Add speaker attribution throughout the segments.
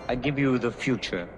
Speaker 1: I give you the future.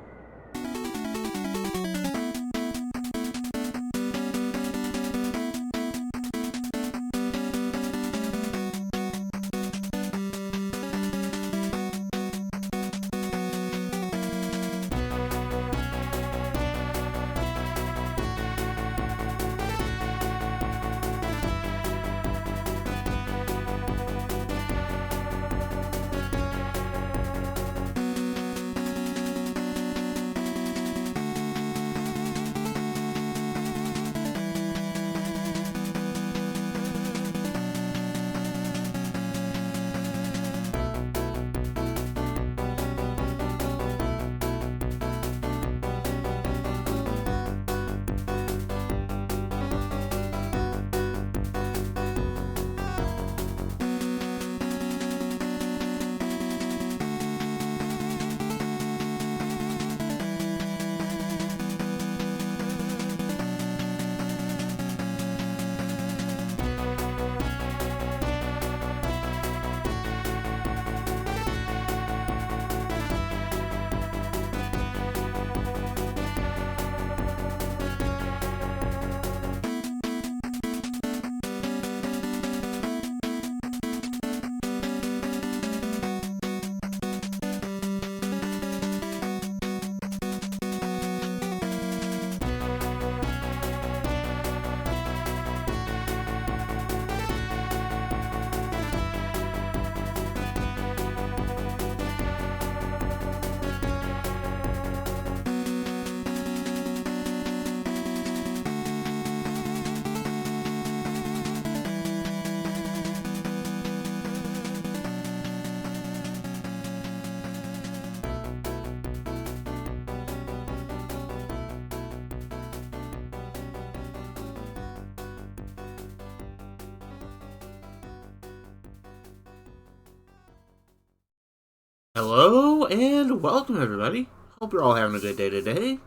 Speaker 2: Hello and welcome, everybody. Hope you're all having a good day today.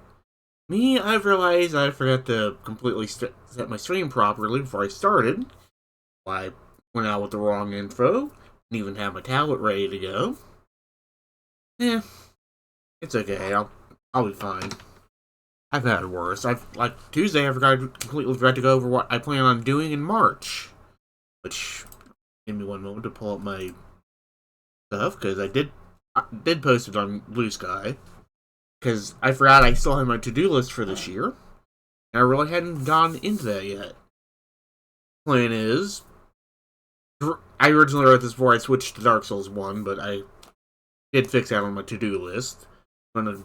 Speaker 2: Me, I've realized I forgot to completely set my stream properly before I started. I went out with the wrong info, didn't even have my tablet ready to go. It's okay. I'll be fine. I've had worse. Tuesday, I completely forgot to go over what I plan on doing in March. Which, give me one moment to pull up my stuff, because I did post it on Blue Sky. Because I forgot I still had my to-do list for this year. And I really hadn't gone into that yet. Plan is, I originally wrote this before I switched to Dark Souls 1, but I did fix that on my to-do list. I'm going to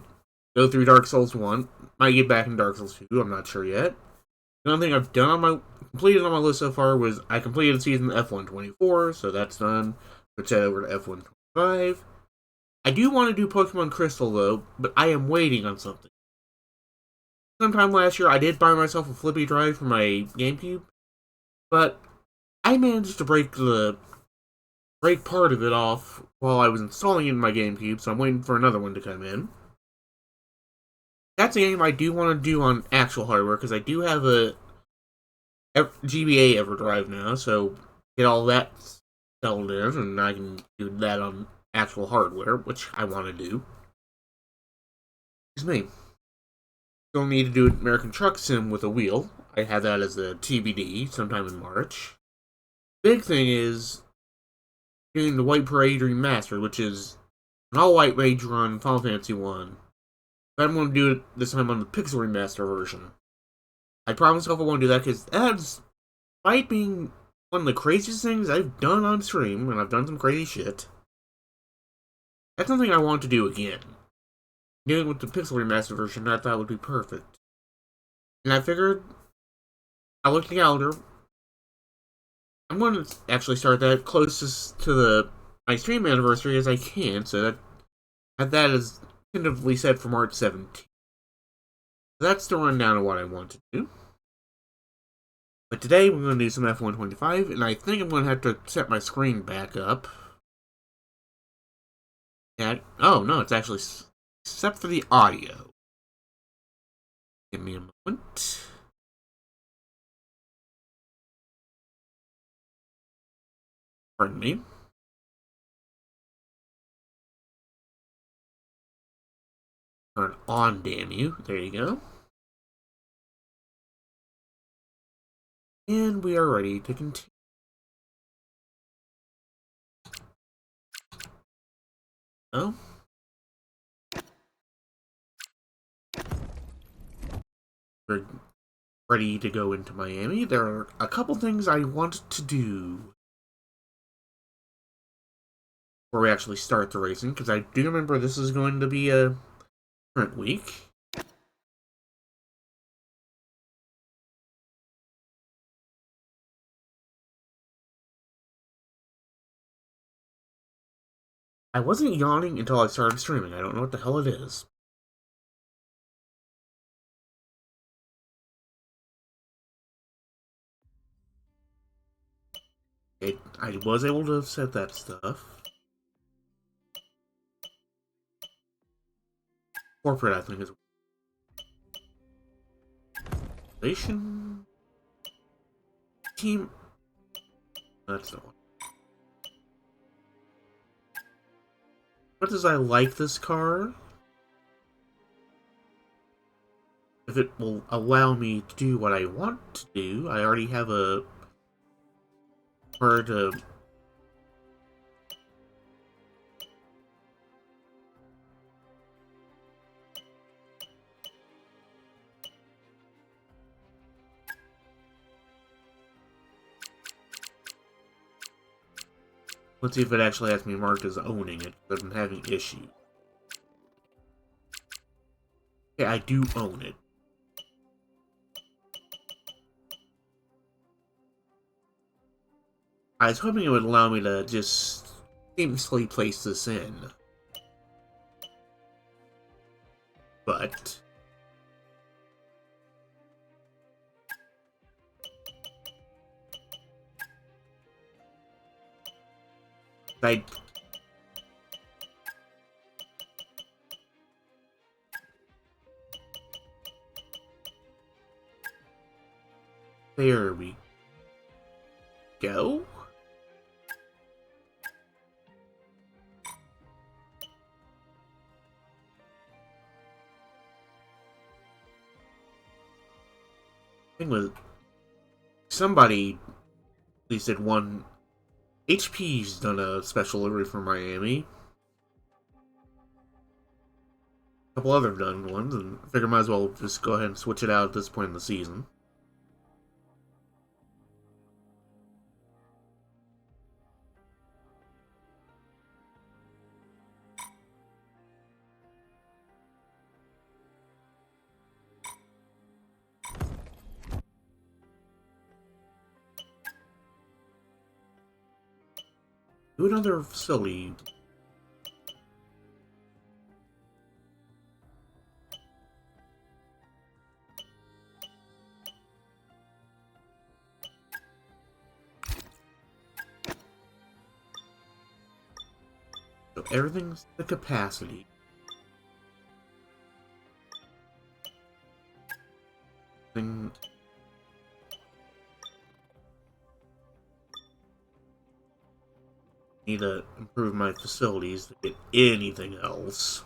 Speaker 2: go through Dark Souls 1. Might get back in Dark Souls 2, I'm not sure yet. The only thing I've completed on my list so far was I completed season F124, so that's done. Let's head over to F125. I do want to do Pokemon Crystal, though, but I am waiting on something. Sometime last year, I did buy myself a flippy drive for my GameCube, but I managed to break part of it off while I was installing it in my GameCube, so I'm waiting for another one to come in. That's a game I do want to do on actual hardware, because I do have a GBA EverDrive now, so get all that settled in, and I can do that on actual hardware, which I want to do. Excuse me. Still need to do American Truck Sim with a wheel. I have that as a TBD sometime in March. Big thing is doing the White Parade Remastered, which is an all-white mage run Final Fantasy 1. But I'm going to do it this time on the Pixel Remaster version. I promise myself I won't do that because that's, despite being one of the craziest things I've done on stream, and I've done some crazy shit, that's something I want to do again. Doing it with the Pixel Remaster version, I thought would be perfect. And I figured, I looked at the calendar, I'm going to actually start that closest to my stream anniversary as I can, so that is tentatively set for March 17th. That's the rundown of what I want to do. But today we're going to do some F125, and I think I'm going to have to set my screen back up. Oh no, it's actually except for the audio. Give me a moment. Pardon me. on, damn you. There you go. And we are ready to continue. Oh. We're ready to go into Miami. There are a couple things I want to do before we actually start the racing, because I do remember this is going to be a different week. I wasn't yawning until I started streaming. I don't know what the hell it is. I was able to set that stuff. Corporate, I think, is relation team. That's the one. What does I like this car? If it will allow me to do what I want to do, I already have a car to. Let's see if it actually has me marked as owning it, because I'm having issues. Yeah, I do own it. I was hoping it would allow me to just seamlessly place this in. But I there we go. Thing was, somebody, at least did one. HP's done a special delivery for Miami. A couple other done ones, and I figure might as well just go ahead and switch it out at this point in the season. Do another facility. So everything's the capacity. Thing. Need to improve my facilities to get anything else.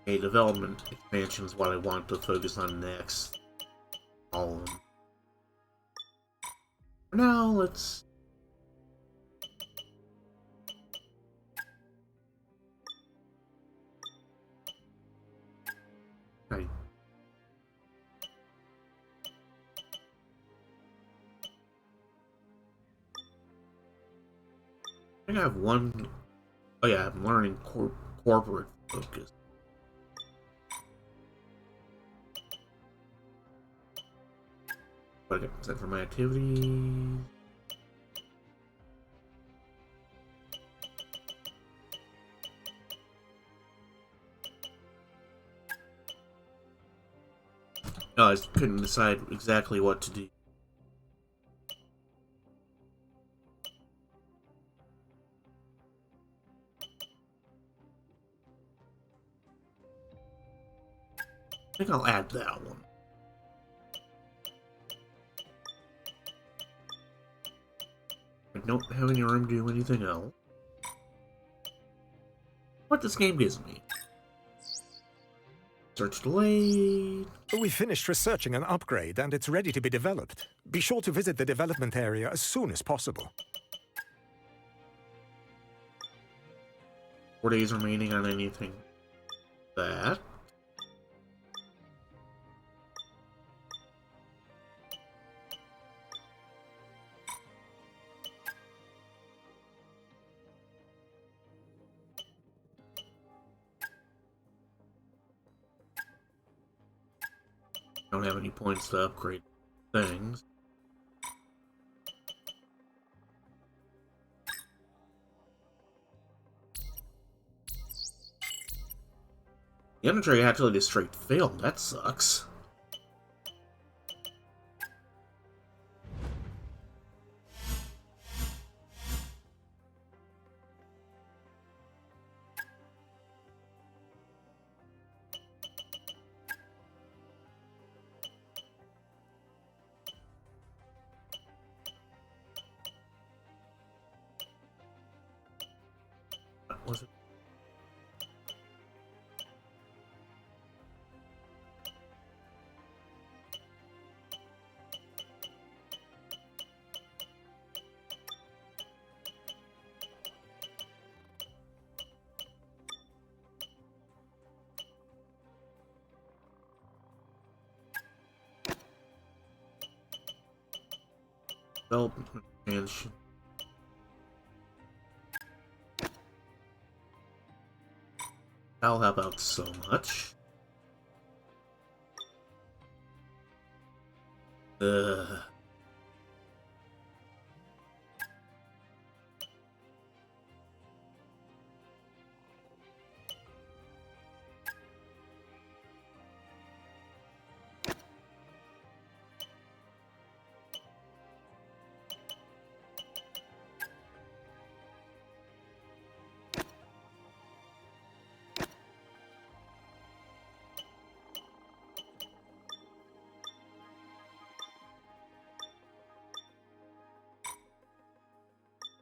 Speaker 2: A development expansion is what I want to focus on next. All of them. For now, let's. I think I have one. Oh yeah, I'm learning corporate focus. What I got set for my activities. Oh, I couldn't decide exactly what to do. I think I'll add that one. I don't have any room to do anything else. What this game gives me. Search delayed.
Speaker 1: We finished researching an upgrade and it's ready to be developed. Be sure to visit the development area as soon as possible.
Speaker 2: 4 days remaining on anything. That. Don't have any points to upgrade things. The Undertrade actually just straight failed. That sucks. What was it? Development expansion. I'll help out so much. Ugh.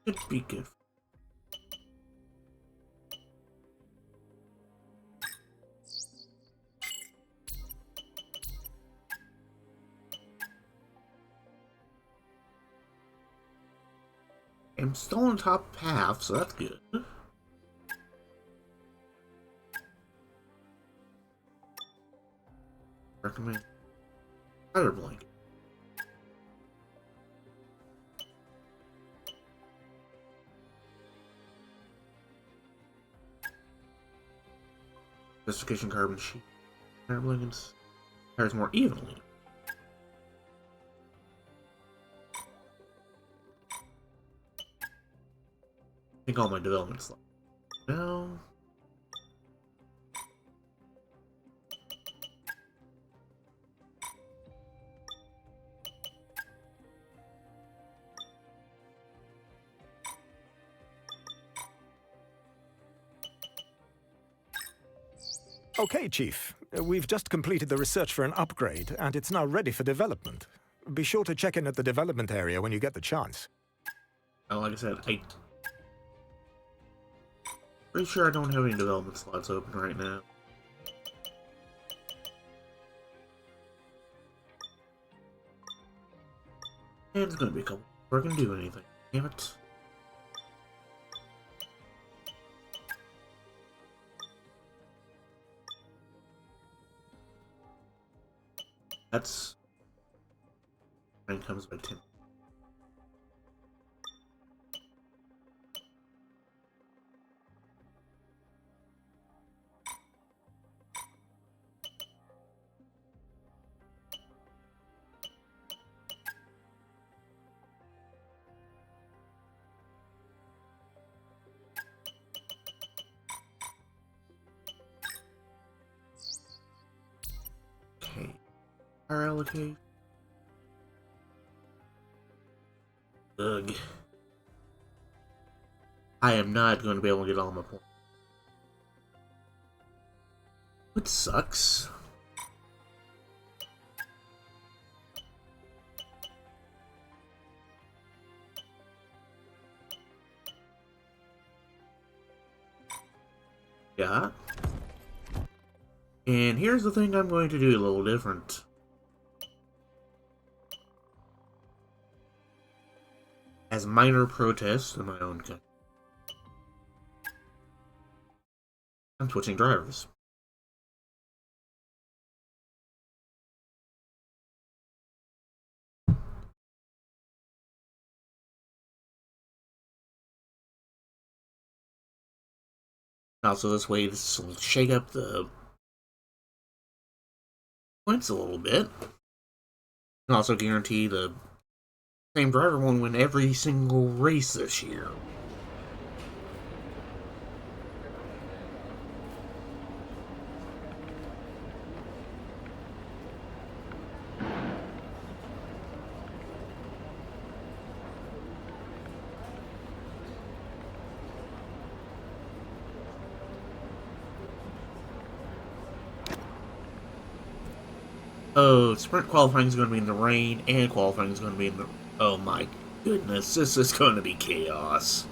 Speaker 2: Could be good. I'm still on top half, so that's good. Recommend fire blanket. Specification carbon sheet. Fire blankets fires more evenly. I think all my development slots. No.
Speaker 1: Okay, Chief. We've just completed the research for an upgrade, and it's now ready for development. Be sure to check in at the development area when you get the chance.
Speaker 2: Like I said, pretty sure I don't have any development slots open right now. And it's gonna be a couple before I can do anything. Damn it. That's... Mine comes by 10. Fire allocation. Ugh. I am not going to be able to get all my points. Which sucks. Yeah. And here's the thing I'm going to do a little different. As minor protests in my own country, I'm switching drivers. Also, this way, this will shake up the points a little bit. And also guarantee the same driver won't win every single race this year. Oh, sprint qualifying is going to be in the rain, and qualifying is going to be in the... Oh my goodness, this is going to be chaos.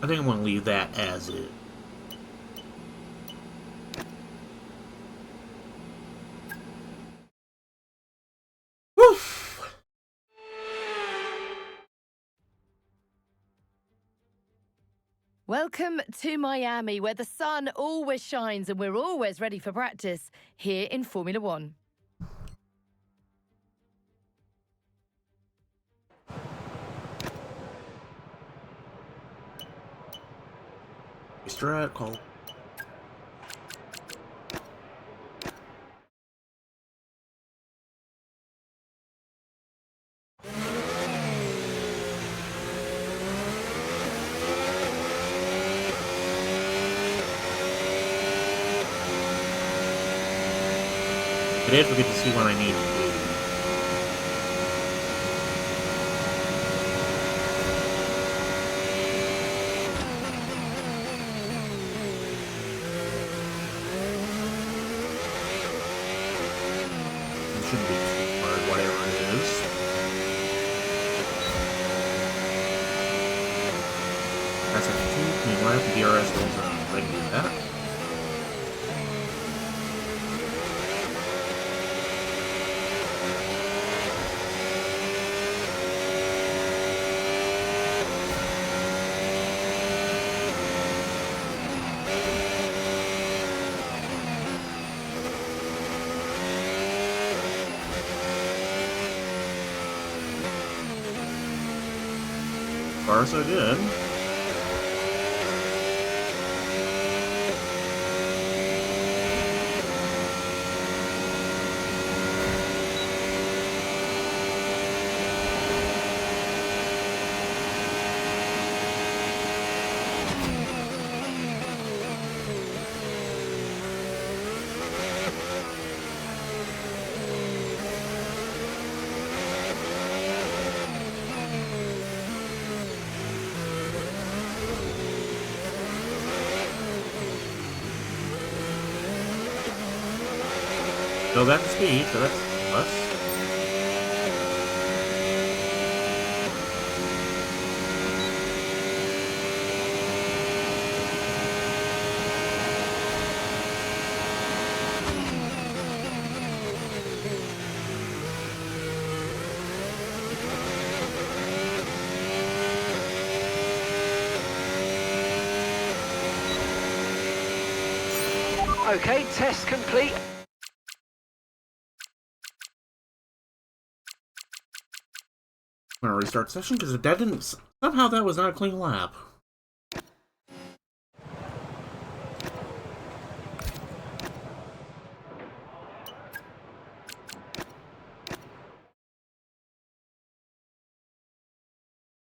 Speaker 2: I think I'm going to leave that as is. Woof!
Speaker 3: Welcome to Miami, where the sun always shines and we're always ready for practice here in Formula One.
Speaker 2: Strat call. I did forget to see what I need to do. It shouldn't be too hard, whatever it is. That's a 2 clean lap, DRS goes on. I can do that. Far so good. Go back to speed, so that's plus.
Speaker 4: Okay, test complete.
Speaker 2: I'm gonna restart session because that didn't. Somehow that was not a clean lap.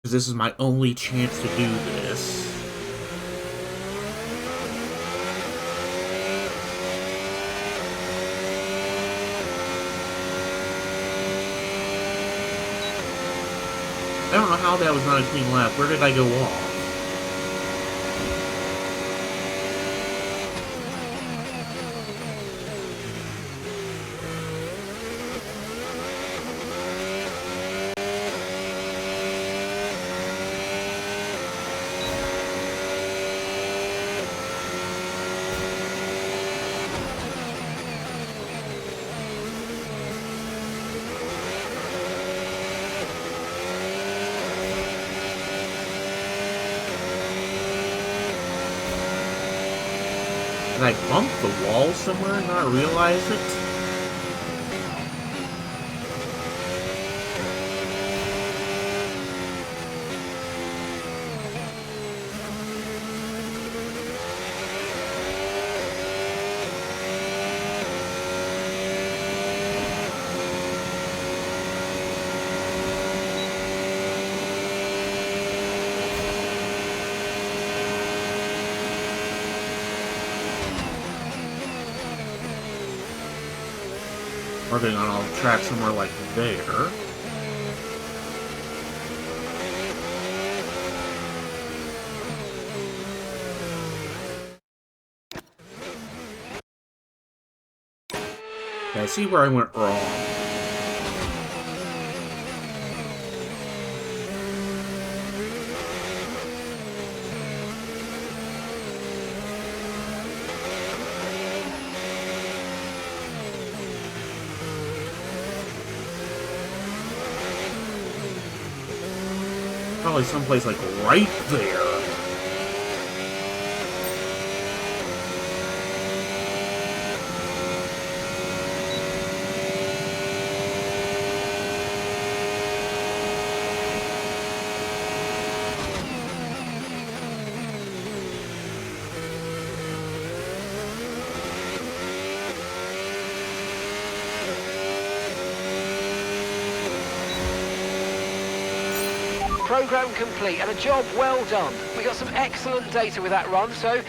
Speaker 2: Because this is my only chance to do this. I don't know how that was not a clean lap. Where did I go off? Did I bump the wall somewhere and not realize it? Working on a track somewhere like there. Okay, I see where I went wrong. Probably someplace like right there.
Speaker 4: Program complete and a job well done. We got some excellent data with that run, so...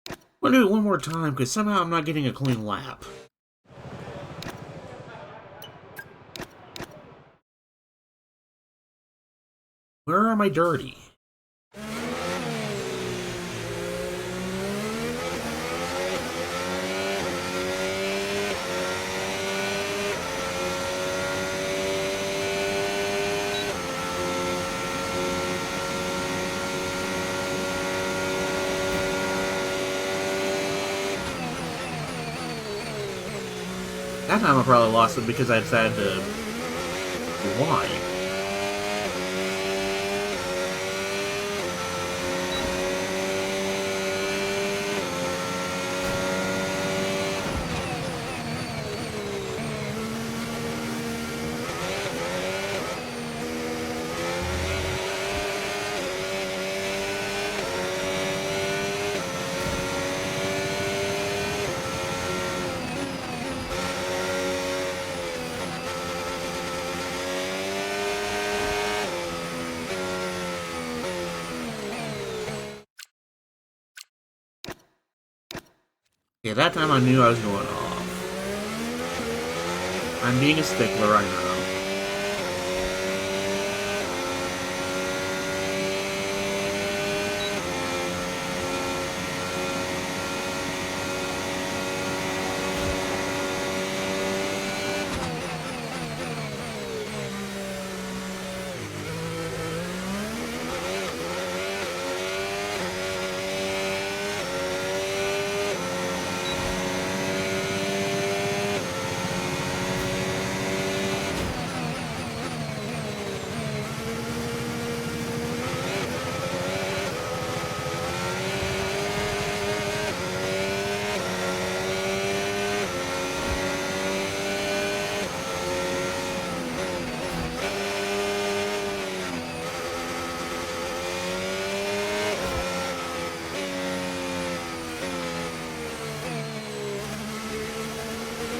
Speaker 2: I'm gonna do it one more time because somehow I'm not getting a clean lap. Where am I dirty? That time I probably lost it because I decided to... Why? Yeah, that time I knew I was going off. I'm being a stickler, I know.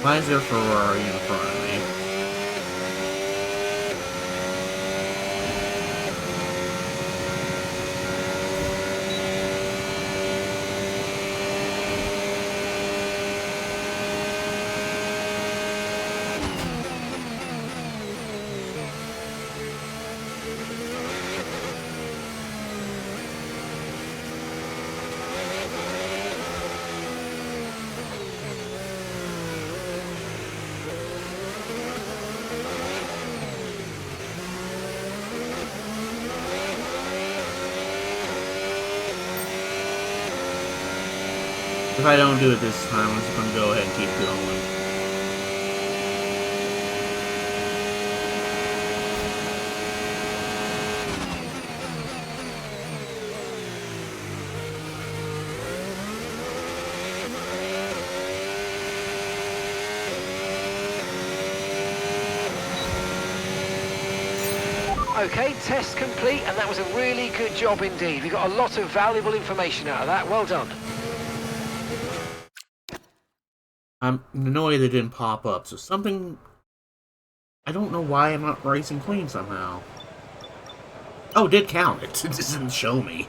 Speaker 2: Why is there a Ferrari in front of me? If I don't do it this time, I'm just going to go ahead and keep going.
Speaker 4: Okay, test complete, and that was a really good job indeed. We got a lot of valuable information out of that. Well done.
Speaker 2: I'm annoyed they didn't pop up, so something... I don't know why I'm not racing clean somehow. Oh, it did count. It just didn't show me.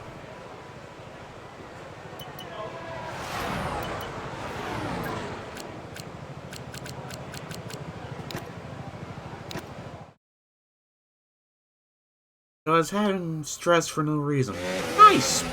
Speaker 2: I was having stress for no reason. Nice!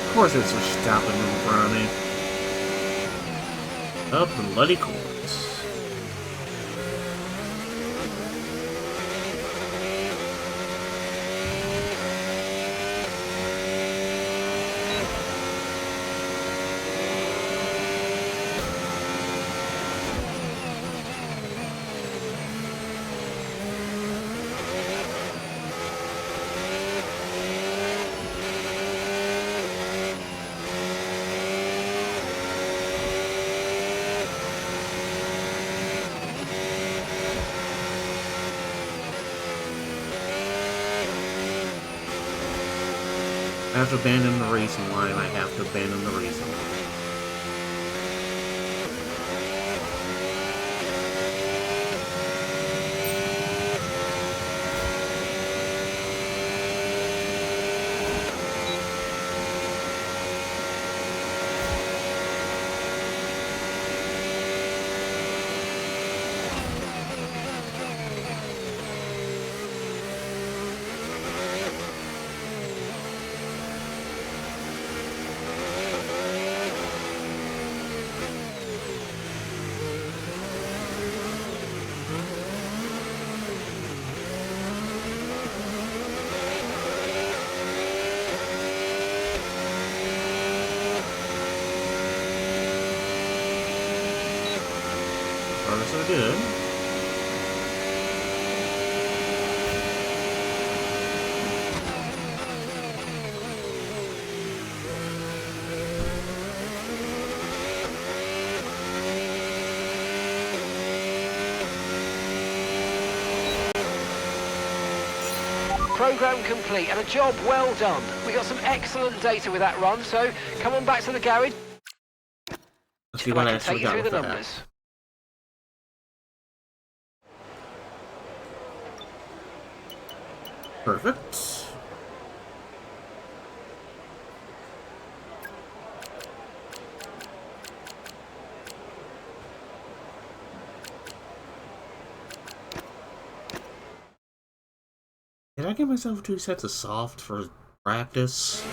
Speaker 2: Of course it's a stopping in front of me. Of bloody course. I have to abandon the racing line, I have to abandon the racing line. So good.
Speaker 4: Program complete and a job well done. We got some excellent data with that run, so come on back to the garage.
Speaker 2: Let's see
Speaker 4: And
Speaker 2: what
Speaker 4: I
Speaker 2: I
Speaker 4: can
Speaker 2: actually
Speaker 4: take you
Speaker 2: got
Speaker 4: through
Speaker 2: with
Speaker 4: the
Speaker 2: that.
Speaker 4: numbers.
Speaker 2: Perfect. Did I give myself 2 sets of soft for practice?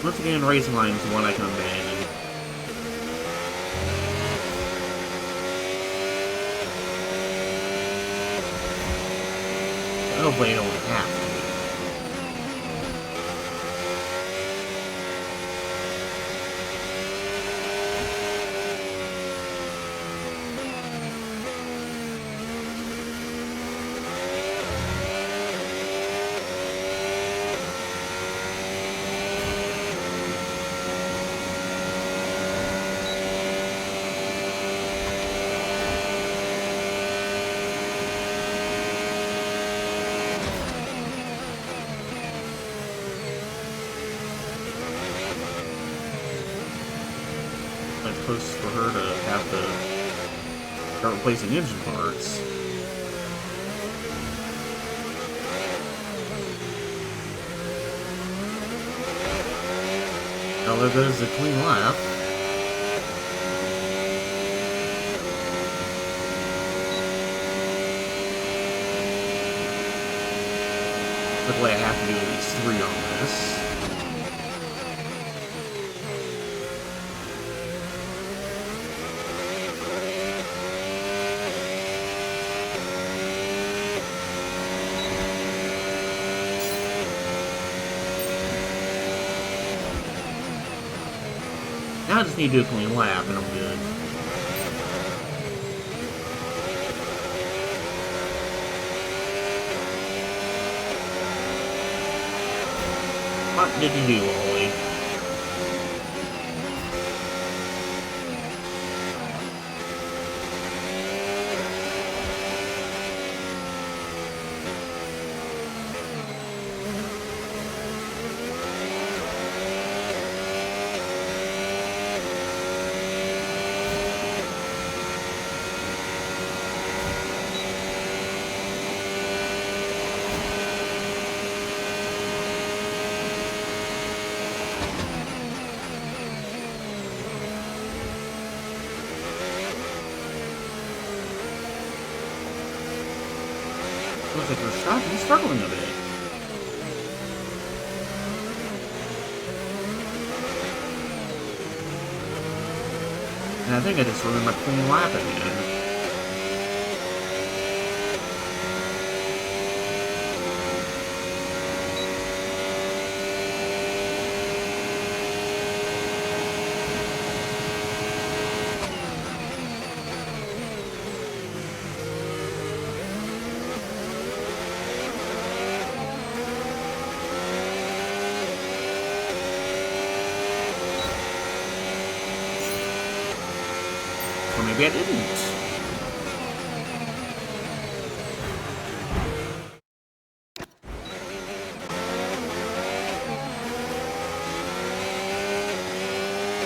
Speaker 2: Once again, racing line is the one I can abandon. Hopefully I don't have to. Close for her to have to start replacing engine parts. Now there goes the clean lap. Luckily I have to do at least 3 on this. Now I just need to do a clean lap and I'm good. What did you do, Ollie? Looks like we're struggling a bit. And I think I just ruined my clean lap again. Or maybe I didn't.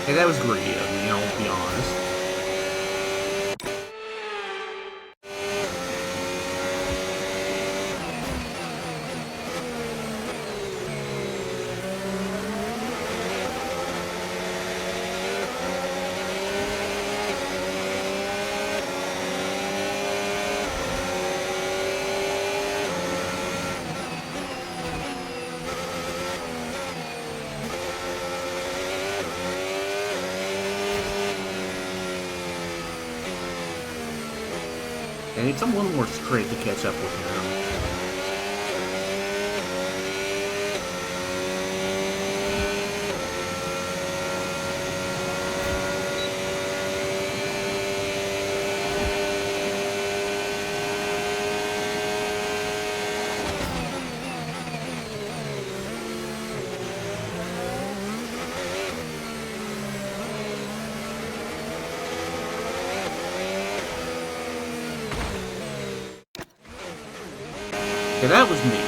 Speaker 2: Hey, that was greedy of me, I'll be honest. I need some little more straight to catch up with him. Okay, that was me.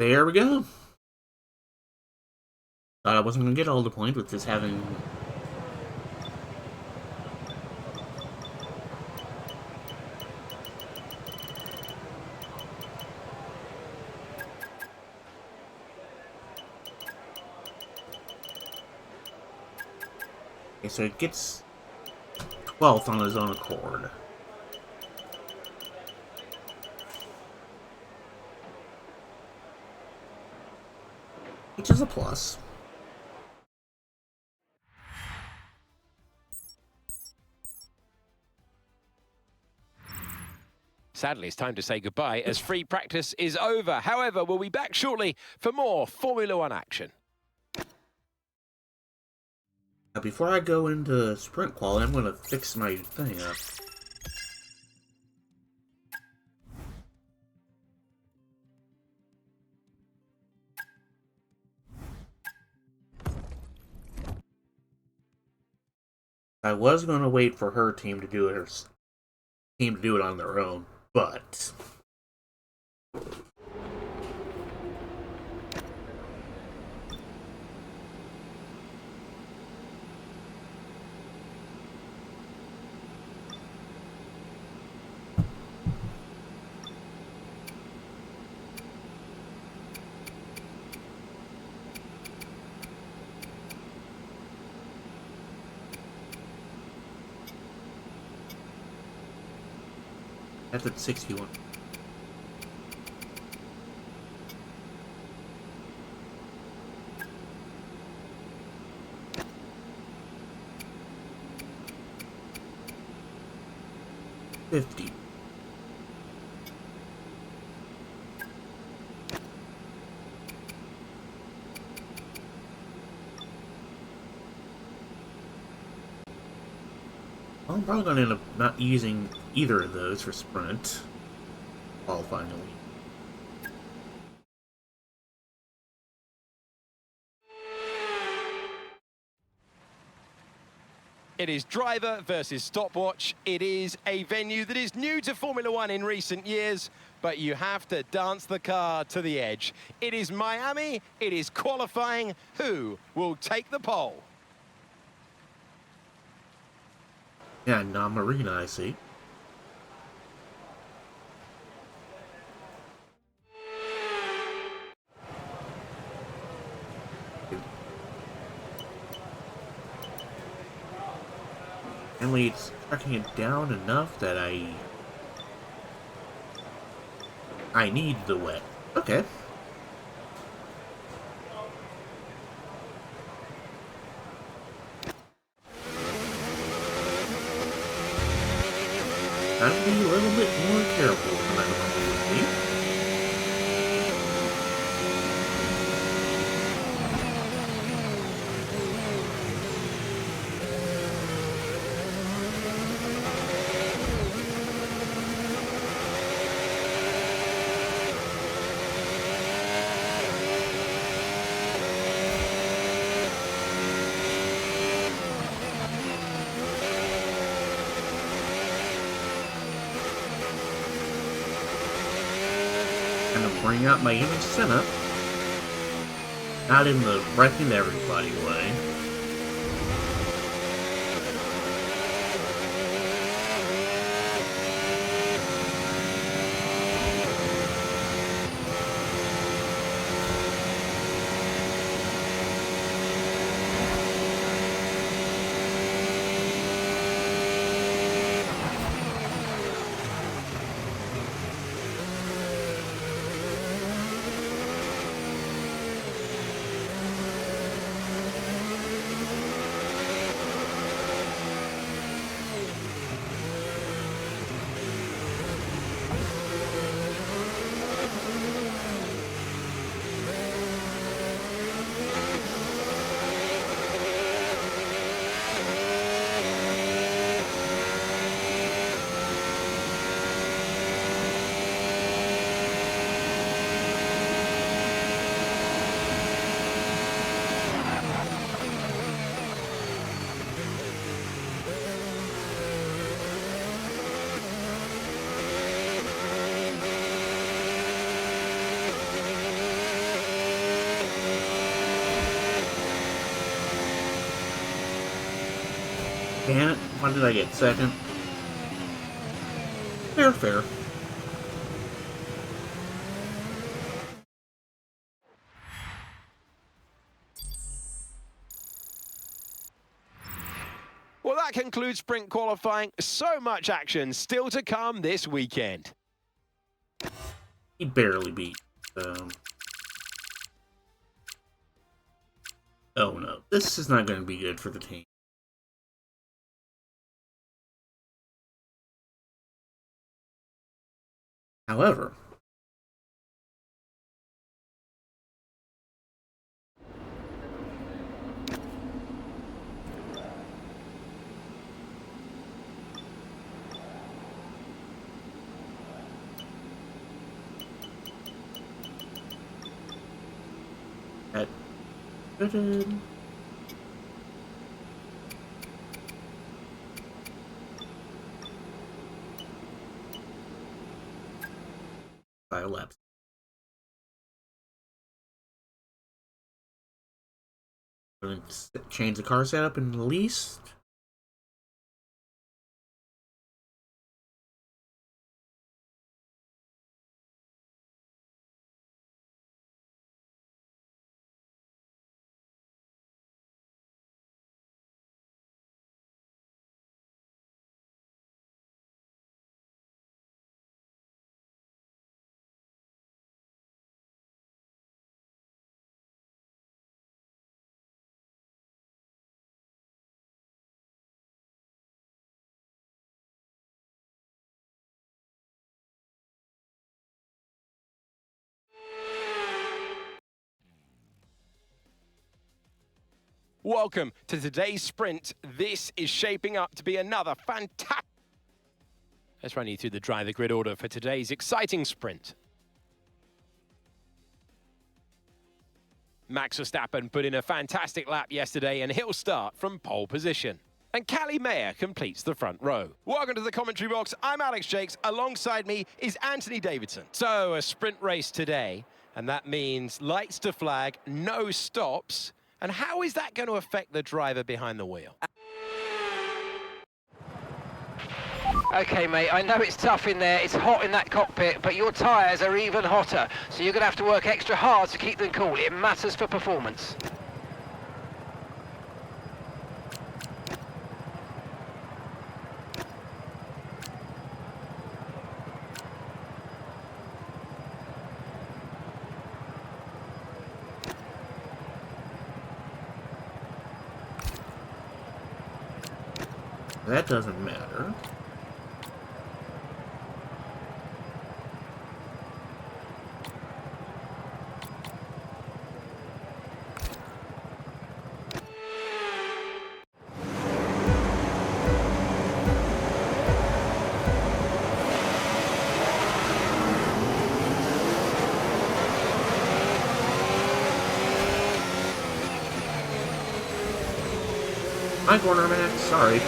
Speaker 2: There we go. Thought I wasn't going to get all the points with just having... Okay, so it gets 12th on his own accord. Which is a plus.
Speaker 5: Sadly, it's time to say goodbye as free practice is over. However, we'll be back shortly for more Formula One action.
Speaker 2: Now, before I go into sprint quality, I'm going to fix my thing up. I was going to wait for her team to do it, on their own, but... That's at 61. $50. I'm probably going to end up not using either of those for sprint. Qualifying elite.
Speaker 5: It is driver versus stopwatch. It is a venue that is new to Formula One in recent years, but you have to dance the car to the edge. It is Miami, it is qualifying. Who will take the pole?
Speaker 2: Yeah, Marina, I see. Finally, it's tracking it down enough that I need the wet. Okay. Gotta be a little bit more careful than I normally would be. Bring out my image setup. Not in the wrecking everybody way. Damn it. Why did I get second? Fair, fair.
Speaker 5: Well, that concludes sprint qualifying. So much action still to come this weekend.
Speaker 2: He barely beat. Oh no, this is not going to be good for the team. However, that good. Laps. Going to change the car setup in the least.
Speaker 5: Welcome to today's sprint. This is shaping up to be another fantastic... Let's run you through the driver grid order for today's exciting sprint. Max Verstappen put in a fantastic lap yesterday and he'll start from pole position. And Callie Mayer completes the front row. Welcome to the commentary box. I'm Alex Jakes. Alongside me is Anthony Davidson. So a sprint race today, and that means lights to flag, no stops. And how is that going to affect the driver behind the wheel?
Speaker 4: Okay, mate, I know it's tough in there, it's hot in that cockpit, but your tyres are even hotter, so you're going to have to work extra hard to keep them cool. It matters for performance.
Speaker 2: That doesn't matter. My corner, Max. Sorry.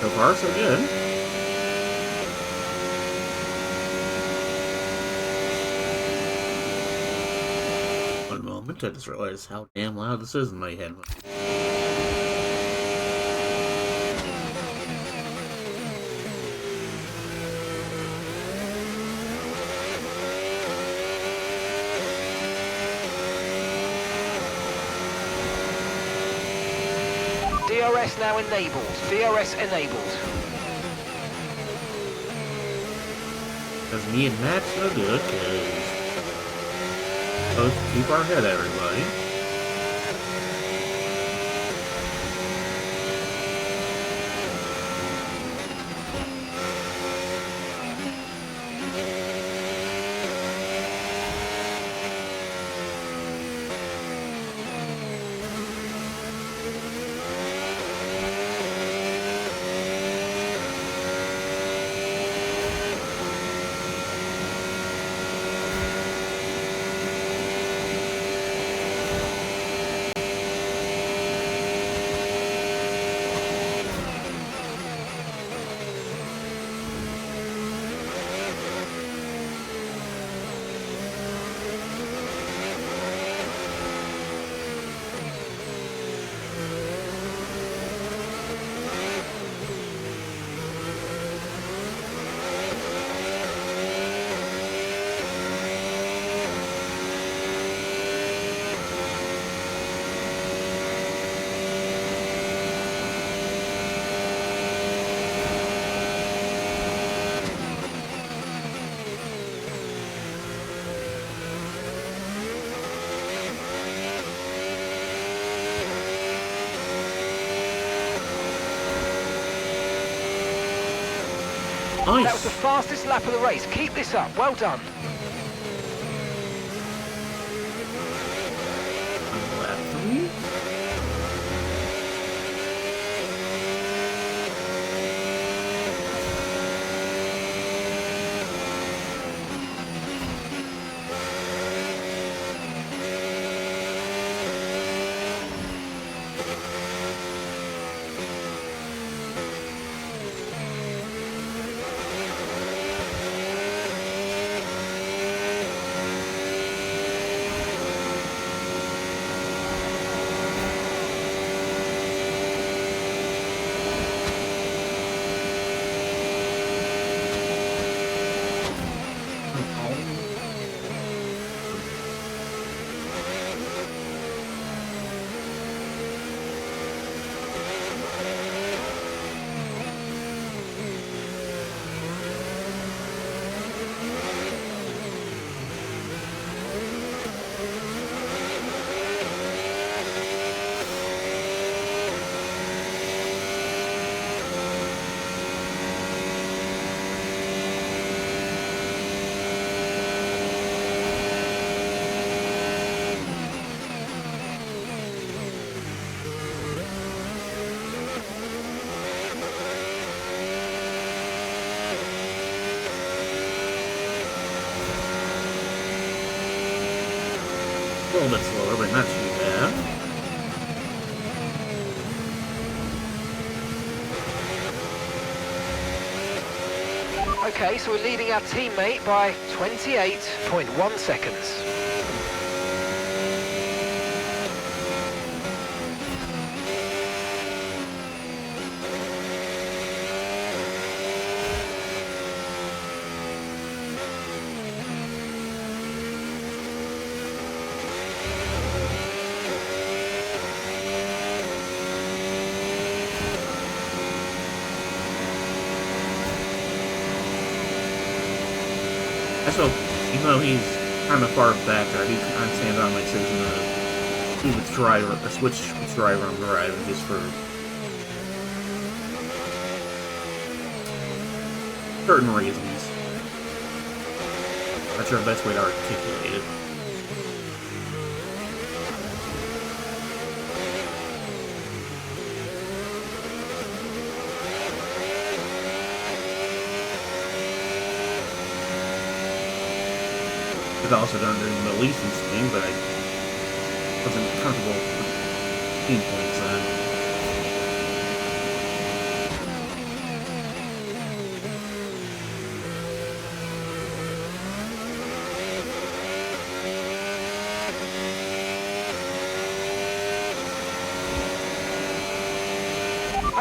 Speaker 2: So far, so good. One moment, I just realized how damn loud this is in my head.
Speaker 4: DRS now enabled. DRS enabled.
Speaker 2: Because me and Matt's no good, because supposed to keep our head, everybody. Nice.
Speaker 4: That was the fastest lap of the race. Keep this up. Well done.
Speaker 2: Lap 3. A little bit slower, but not too bad.
Speaker 4: Okay, so we're leading our teammate by 28.1 seconds.
Speaker 2: So, even though he's kind of far back, I do understand on my decision to move its driver, or switch its driver on driving just for certain reasons. Not sure the best way to articulate it. I've also done it during the Middle Eastern swing, but I wasn't comfortable with team points then.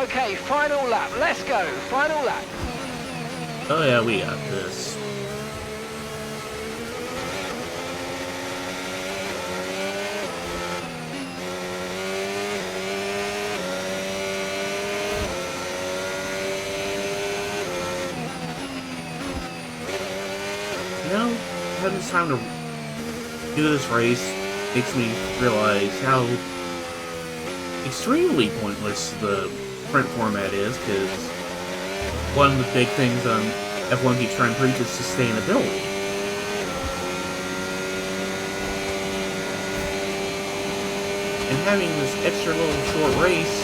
Speaker 4: Okay, final lap. Let's go. Final lap.
Speaker 2: Oh yeah, we got this. this time to do this race makes me realize how extremely pointless the sprint format is, because one of the big things F1 keeps trying to preach is sustainability. And having this extra little short race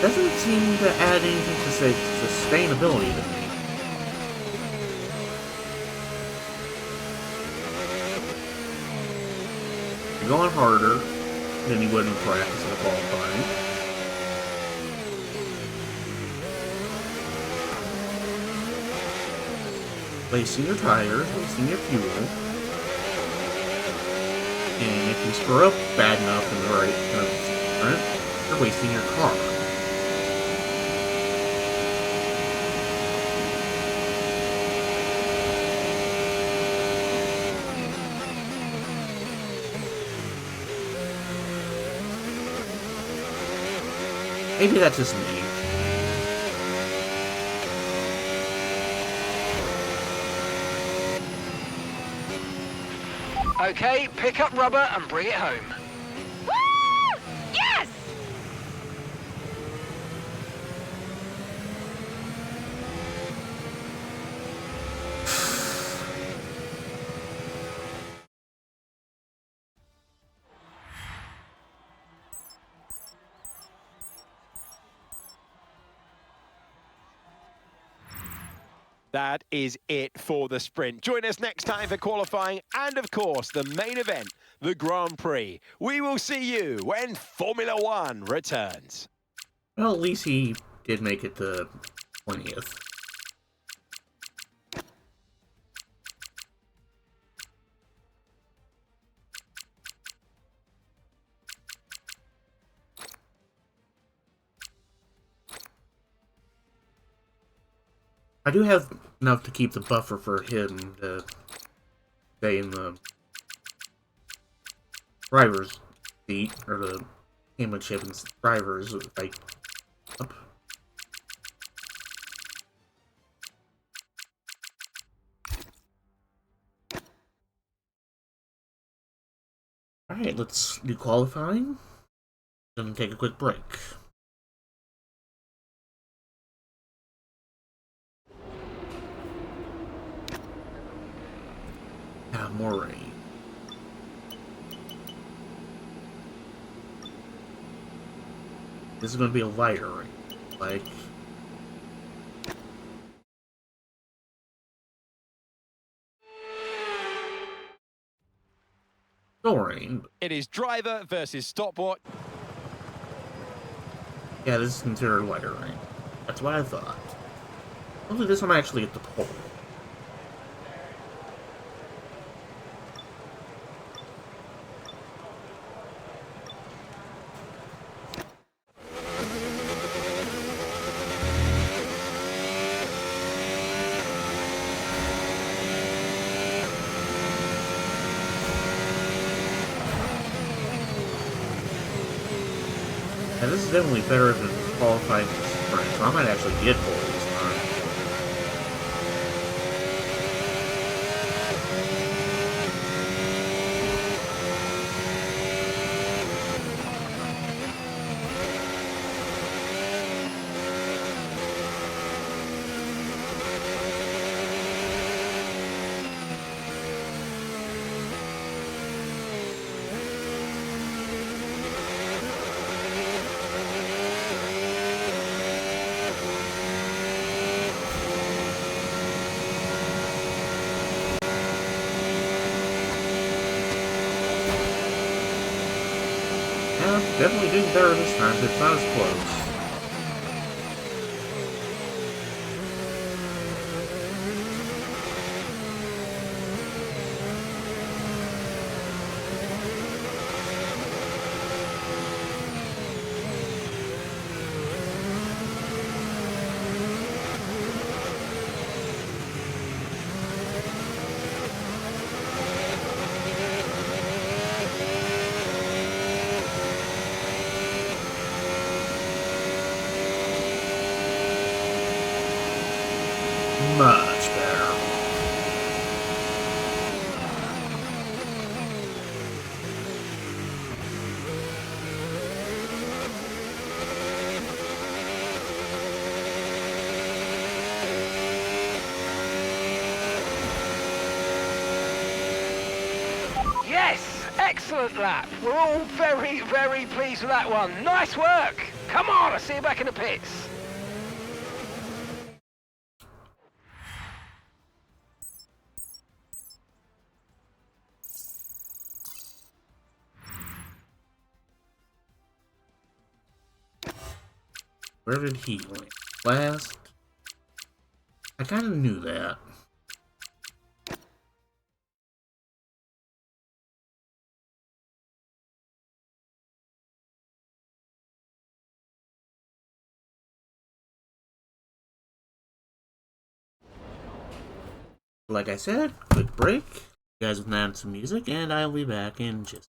Speaker 2: doesn't seem to add anything to say sustainability to me. You're going harder than you would in practice and qualifying. Wasting your tires, wasting your fuel. And if you screw up bad enough in the right kind of sprint, you're wasting your car. Maybe that's just me.
Speaker 4: Okay, pick up rubber and bring it home.
Speaker 3: Woo! Yes!
Speaker 5: That is it for the sprint. Join us next time for qualifying and, of course, the main event, the Grand Prix. We will see you when Formula One returns.
Speaker 2: Well, at least he did make it to 20th. I do have enough to keep the buffer for him to stay in the driver's seat, or the championship and drivers, like, up. Alright, let's do qualifying. Then take a quick break. More rain. This is going to be a lighter rain. Like... still rain.
Speaker 5: It is driver versus stopwatch.
Speaker 2: Yeah, this is considered lighter rain. That's what I thought. Hopefully this time I actually get the pole. Yeah, this is definitely better than qualifying for sprint, so I might actually get pole this time. Definitely doing better this time, but it's not as close. Much better.
Speaker 4: Excellent lap. We're all very, very pleased with that one. Nice work. Come on, I'll see you back in the pits.
Speaker 2: Where did he land? Last? I kind of knew that. Like I said, quick break. You guys will add some music, and I'll be back in just.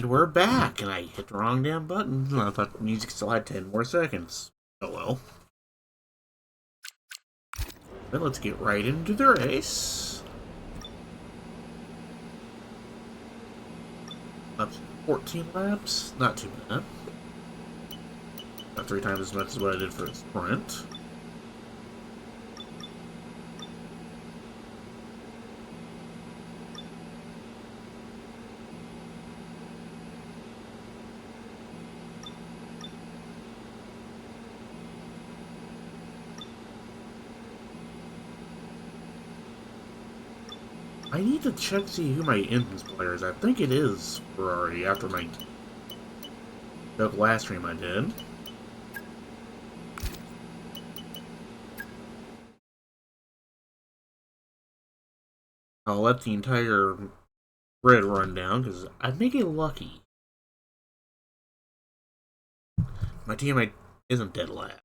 Speaker 2: we're back, and I hit the wrong damn button. I thought the music still had 10 more seconds. Oh well. But let's get right into the race. Up to 14 laps, not too bad. About 3 times as much as what I did for the sprint. I need to check to see who my engines player is. I think it is Ferrari after my last stream I did. I'll let the entire grid run down because I may get lucky. My teammate isn't dead last.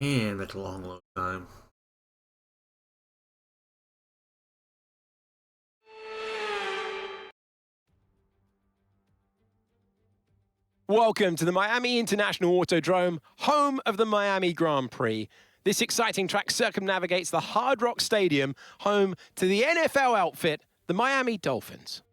Speaker 2: And that's a long load time.
Speaker 5: Welcome to the Miami International Autodrome, home of the Miami Grand Prix. This exciting track circumnavigates the Hard Rock Stadium, home to the NFL outfit, the Miami Dolphins.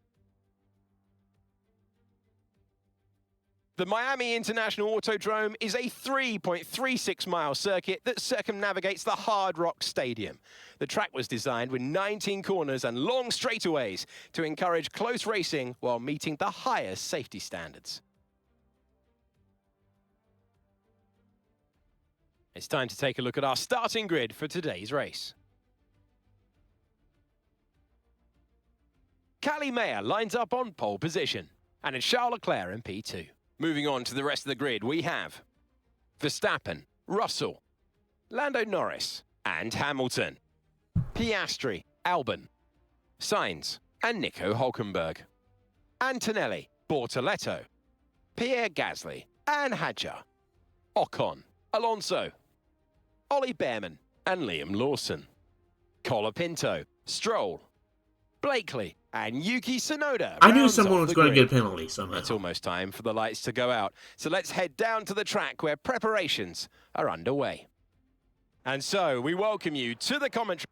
Speaker 5: The Miami International Autodrome is a 3.36-mile circuit that circumnavigates the Hard Rock Stadium. The track was designed with 19 corners and long straightaways to encourage close racing while meeting the highest safety standards. It's time to take a look at our starting grid for today's race. Callie Mayer lines up on pole position, and it's Charles Leclerc in P2. Moving on to the rest of the grid, we have Verstappen, Russell, Lando Norris, and Hamilton, Piastri, Albon, Sainz, and Nico Hülkenberg, Antonelli, Bortoleto, Pierre Gasly, and Hadjar, Ocon, Alonso, Ollie Behrman, and Liam Lawson, Colapinto, Stroll, Blakely, and Yuki Tsunoda.
Speaker 2: I knew someone was going to get a penalty somehow.
Speaker 5: It's almost time for the lights to go out, so let's head down to the track where preparations are underway. And so we welcome you to the commentary.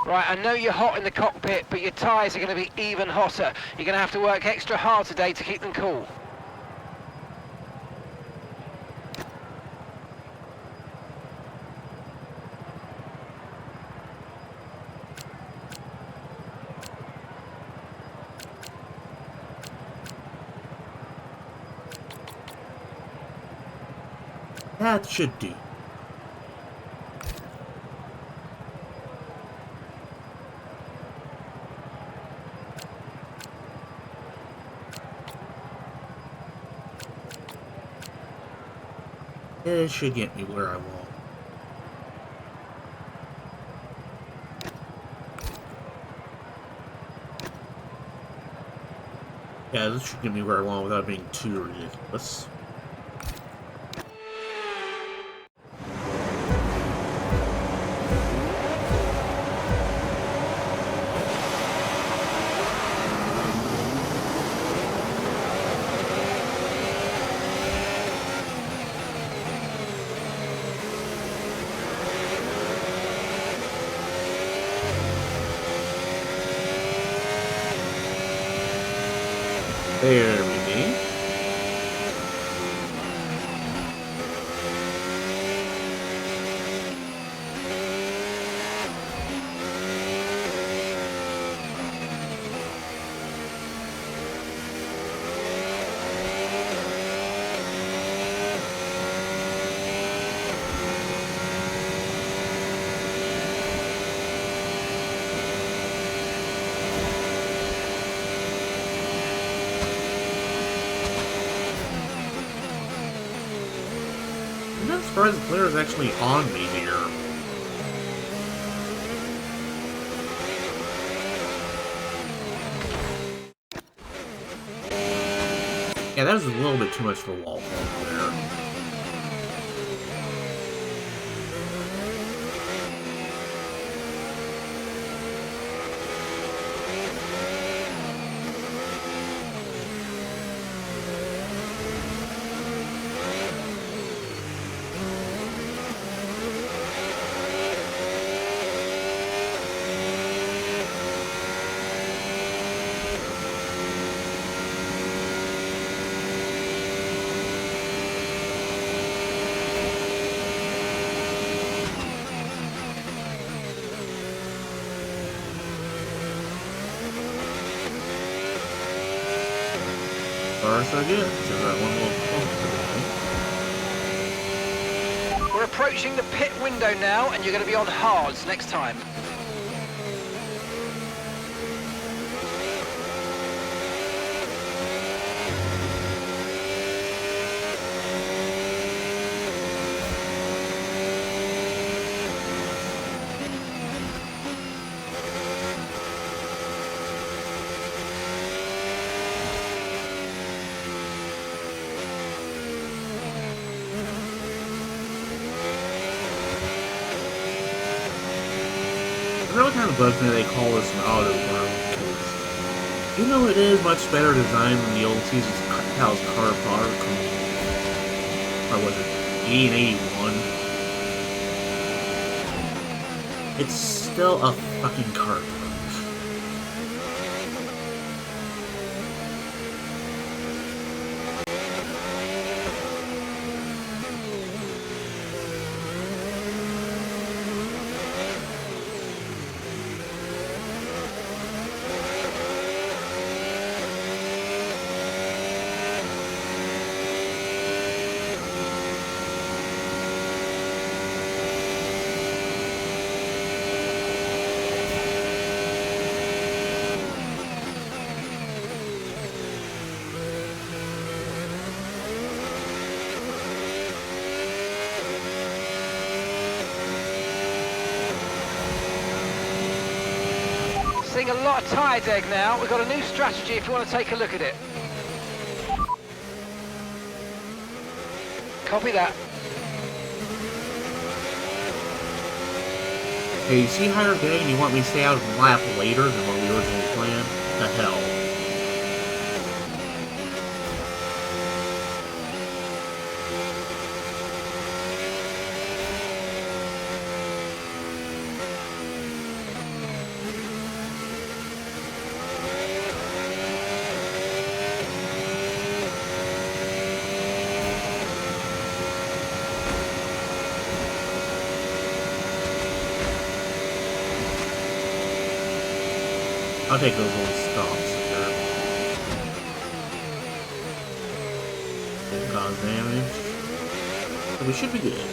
Speaker 4: Right, I know you're hot in the cockpit, but your tyres are going to be even hotter. You're going to have to work extra hard today to keep them cool.
Speaker 2: That should do. It should get me where I want. Yeah, this should get me where I want without being too ridiculous. There we go. surprised the player is actually on me here. Yeah, that was a little bit too much for wall fall there. So good. So that one little
Speaker 4: We're approaching the pit window now, and you're going to be on hards next time.
Speaker 2: It really kind of bugs me they call this an auto run. Even though it is much better designed than the old season's Cow's car product from, or was it 80 and 81? It's still a fucking car product.
Speaker 4: Seeing a lot of tyre deg now. We've got a new strategy if you want to take a look at it. Copy that.
Speaker 2: Hey, you see higher day and you want me to stay out of the lap later than what we originally planned? The hell. I'll take those little stops here. Didn't cause damage. So we should be good.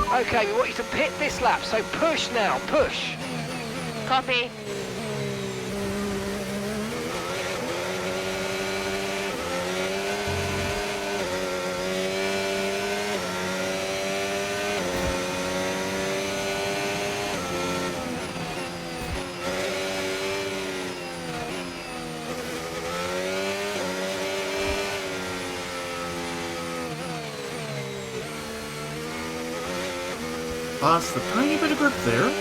Speaker 4: Okay, we want you to pit this lap, so push now, push.
Speaker 6: Copy.
Speaker 2: Lost a tiny bit of grip there.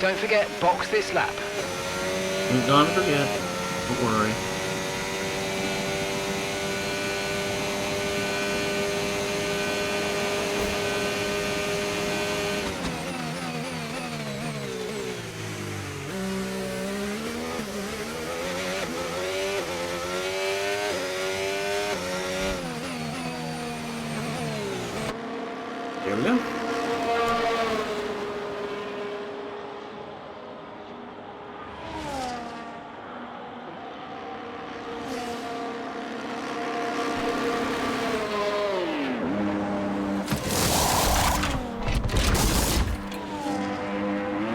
Speaker 4: Don't forget, box this lap.
Speaker 2: Ain't gonna forget. Don't worry. There we go.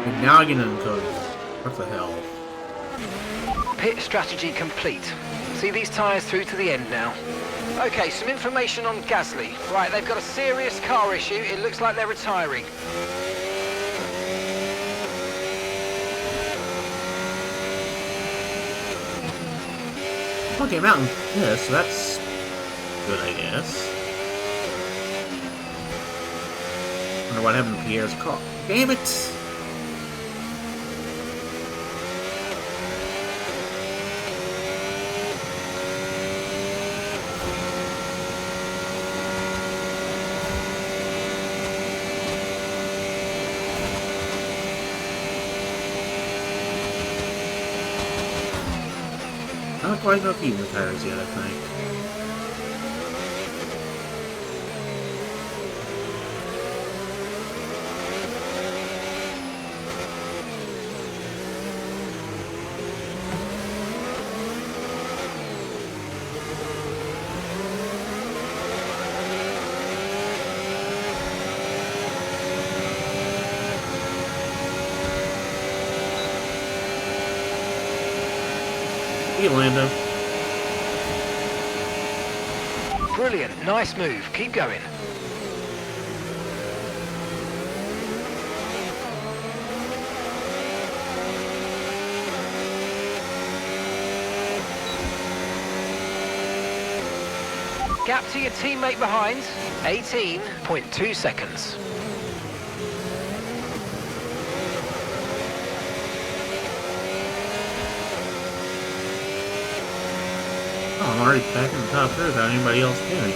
Speaker 2: And now I get uncoded. What the hell?
Speaker 4: Pit strategy complete. See these tyres through to the end now. Okay, some information on Gasly. Right, they've got a serious car issue. It looks like they're retiring.
Speaker 2: Okay, mountain. Yeah, so that's good, I guess. Wonder what happened to Pierre's car. Damn it! Not quite enough heat in the tires yet, I think. Hey, Lando.
Speaker 4: Brilliant, nice move. Keep going. Gap to your teammate behind, 18.2 seconds.
Speaker 2: Oh, I'm already back in the top third without anybody else doing.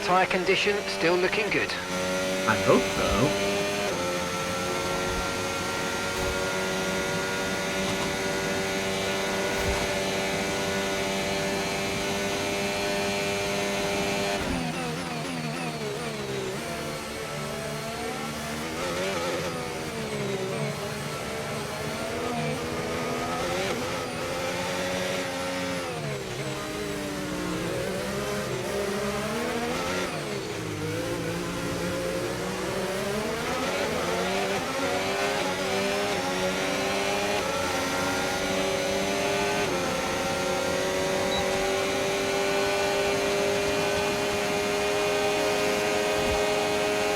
Speaker 4: Tyre condition still looking good.
Speaker 2: I hope so.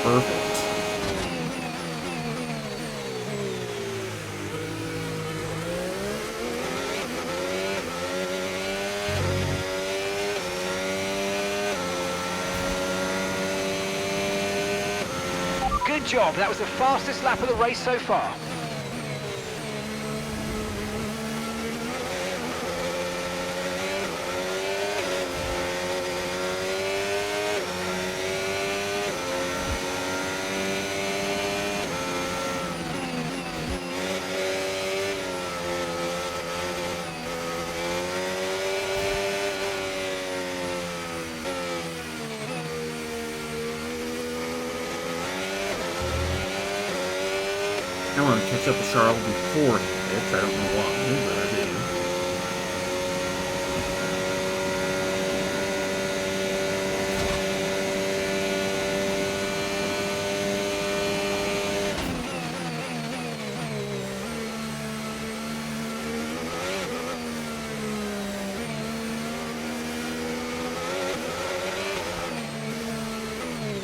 Speaker 2: Perfect.
Speaker 4: Good job, that was the fastest lap of the race so far.
Speaker 2: I want to catch up with Charles before he hits. I don't know why, but I do.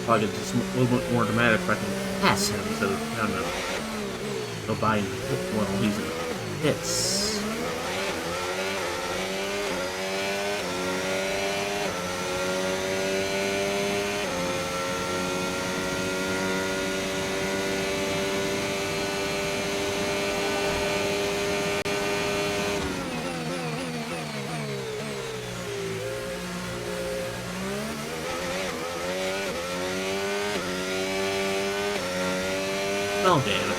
Speaker 2: Probably get this a little bit more dramatic if I can pass him instead of, I don't know. Go by while he's in the pits. Oh, damn it.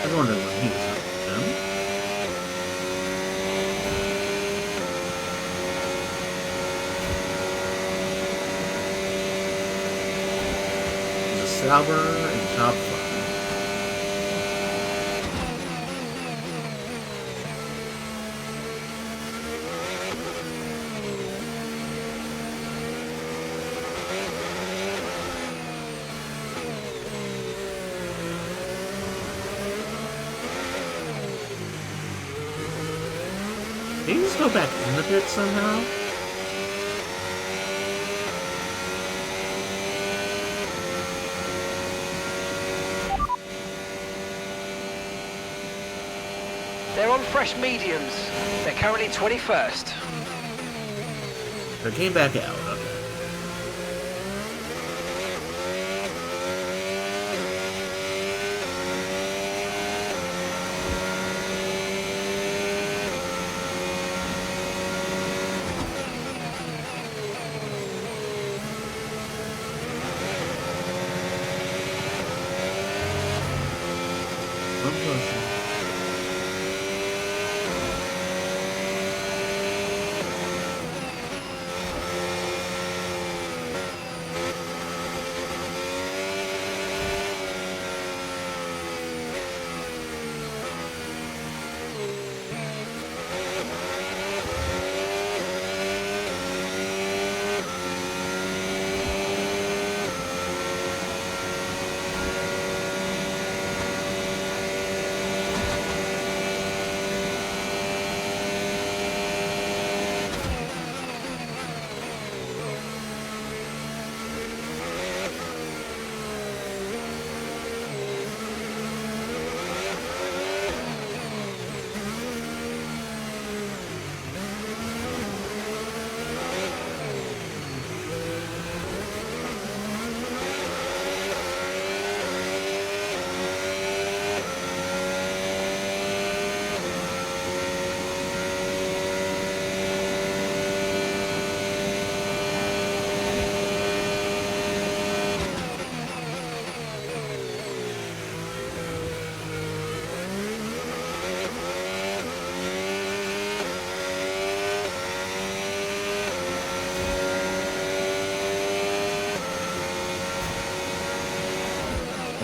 Speaker 2: I wondered when he was done. The Sauber and top 5. Did he just go back in the pit somehow?
Speaker 4: They're on fresh mediums. They're currently 21st.
Speaker 2: They came back out. Okay.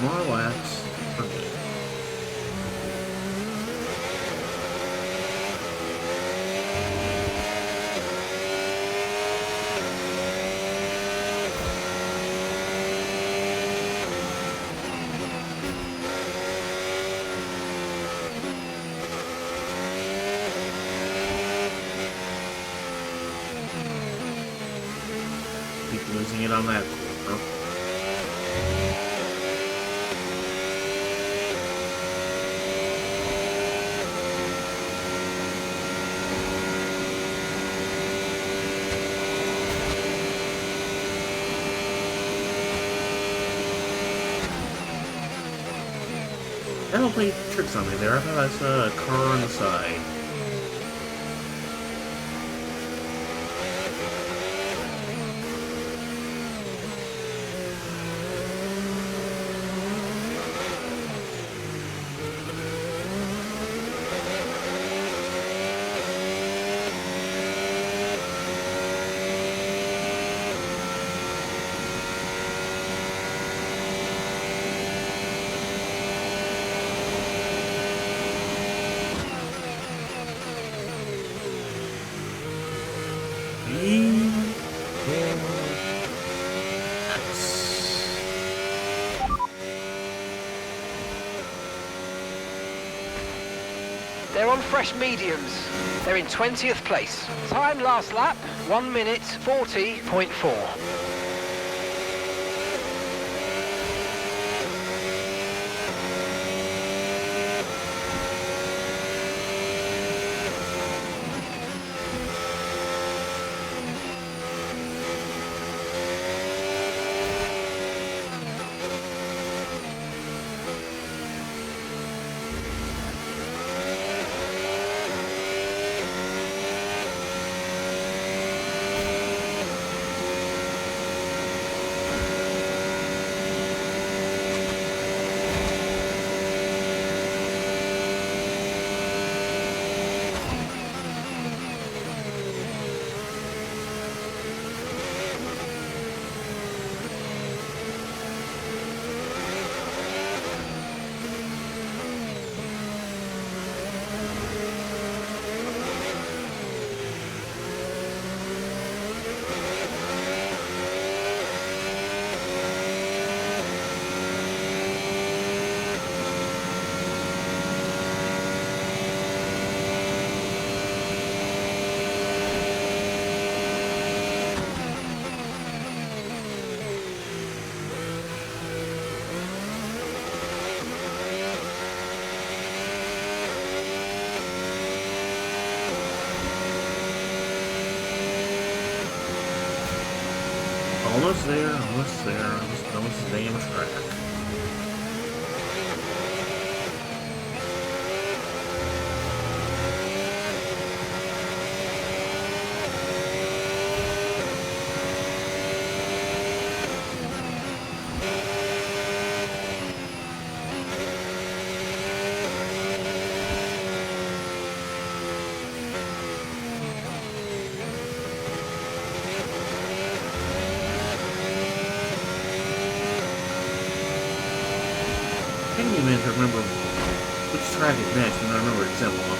Speaker 2: More laps. Okay. Keep losing it on that corner. I don't play tricks on me there. I thought I saw a car on the side.
Speaker 4: They're on fresh mediums. They're in 20th place. Time last lap, 1 minute 40.4.
Speaker 2: Almost there, almost there, almost the damn track. I can't even remember which track is next, and I remember it's Zimla.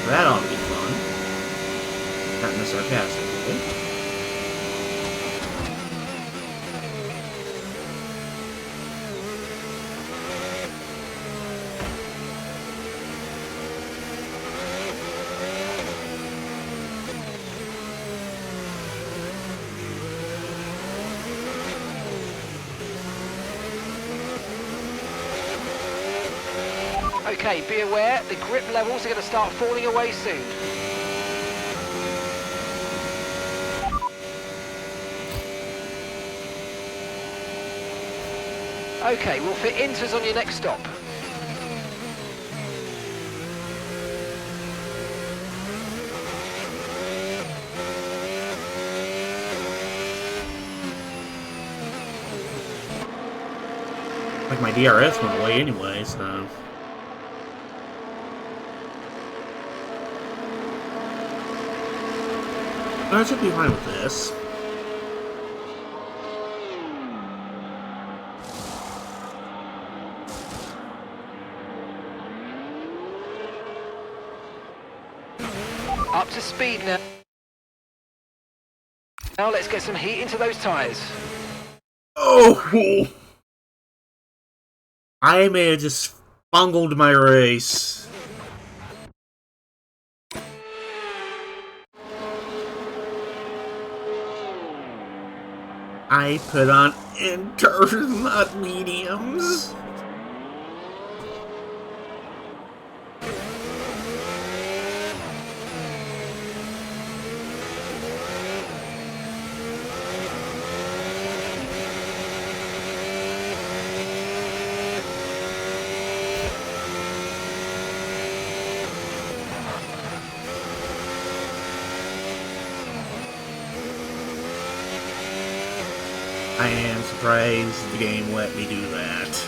Speaker 2: That ought to be fun. Not in a sarcastic way.
Speaker 4: Okay, be aware, the grip levels are going to start falling away soon. Okay, we'll fit inters on your next stop.
Speaker 2: Like my DRS went away anyway, so... I should be fine with this.
Speaker 4: Up to speed now. Now let's get some heat into those tyres.
Speaker 2: Oh! I may have just bungled my race. I put on inters, not mediums. I am surprised the game let me do that.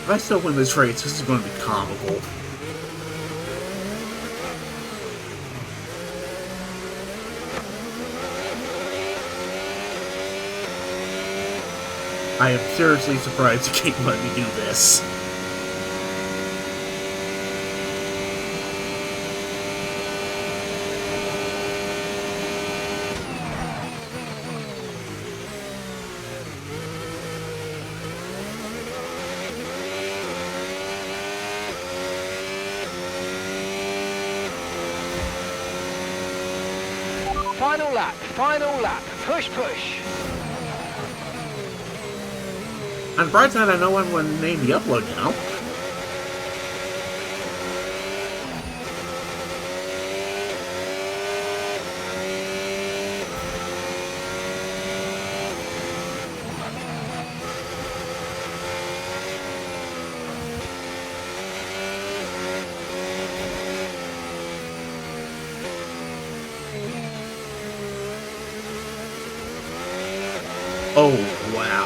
Speaker 2: If I still win this race, this is going to be comical. I am seriously surprised you can't let me do this.
Speaker 4: Final lap, push, push.
Speaker 2: On the bright side, I know when to name the upload now. Oh, wow.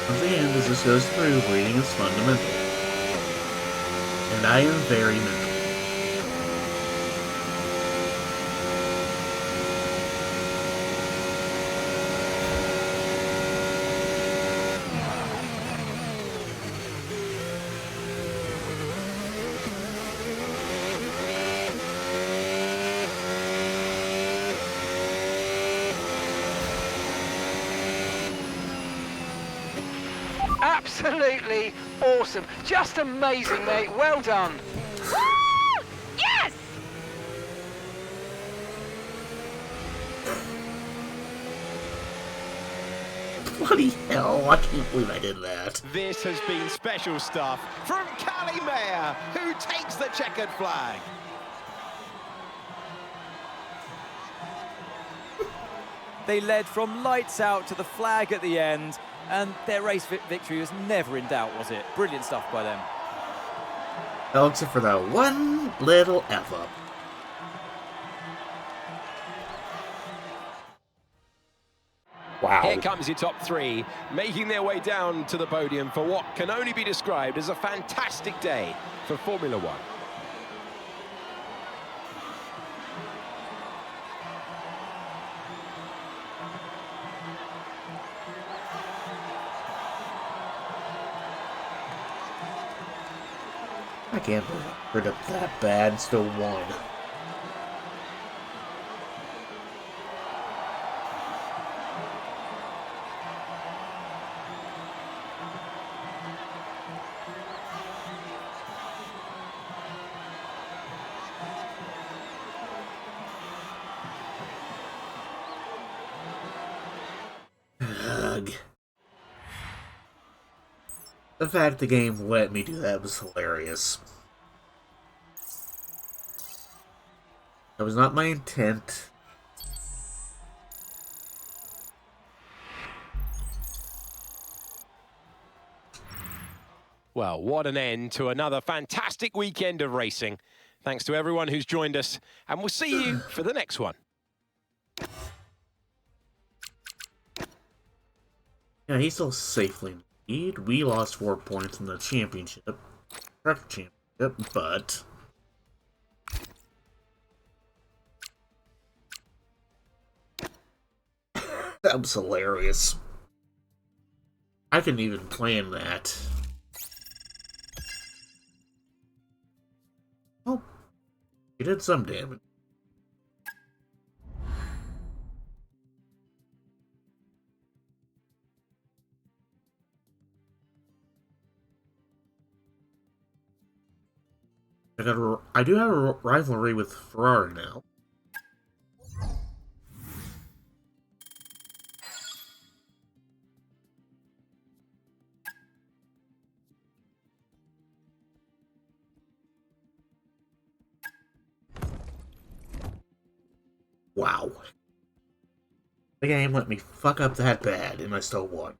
Speaker 2: At the end, as this goes through, reading is fundamental. And I am very mental.
Speaker 4: Absolutely awesome. Just amazing, mate. Well done.
Speaker 3: Yes!
Speaker 2: Bloody hell, I can't believe I did that.
Speaker 5: This has been special stuff from Cali Mayer, who takes the checkered flag.
Speaker 6: They led from lights out to the flag at the end, and their race victory was never in doubt, was it? Brilliant stuff by them.
Speaker 2: Well, except for that one little F-up. Wow.
Speaker 5: Here comes your top three, making their way down to the podium for what can only be described as a fantastic day for Formula One.
Speaker 2: I can't believe I screwed up that bad and still won. Ugh. The fact the game let me do that was hilarious. That was not my intent.
Speaker 5: Well, what an end to another fantastic weekend of racing. Thanks to everyone who's joined us, and we'll see you for the next one.
Speaker 2: Yeah, he's still safely in the lead. We lost 4 points in the championship. But that was hilarious. I couldn't even plan that. Oh, he did some damage. I do have a rivalry with Ferrari now. Wow. The game let me fuck up that bad, and I still won.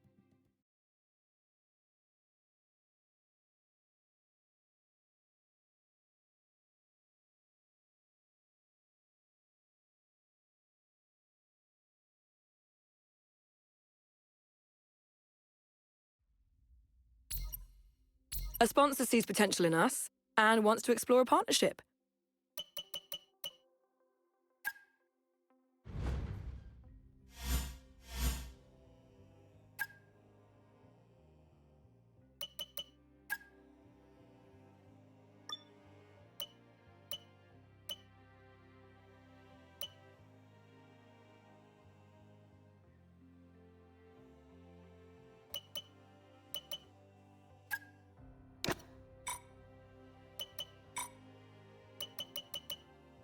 Speaker 7: A sponsor sees potential in us and wants to explore a partnership.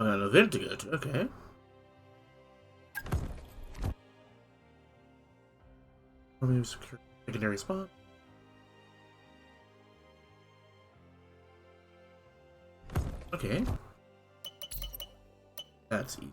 Speaker 2: I got an event to go to, okay. Remove secondary spot. Okay. That's easy.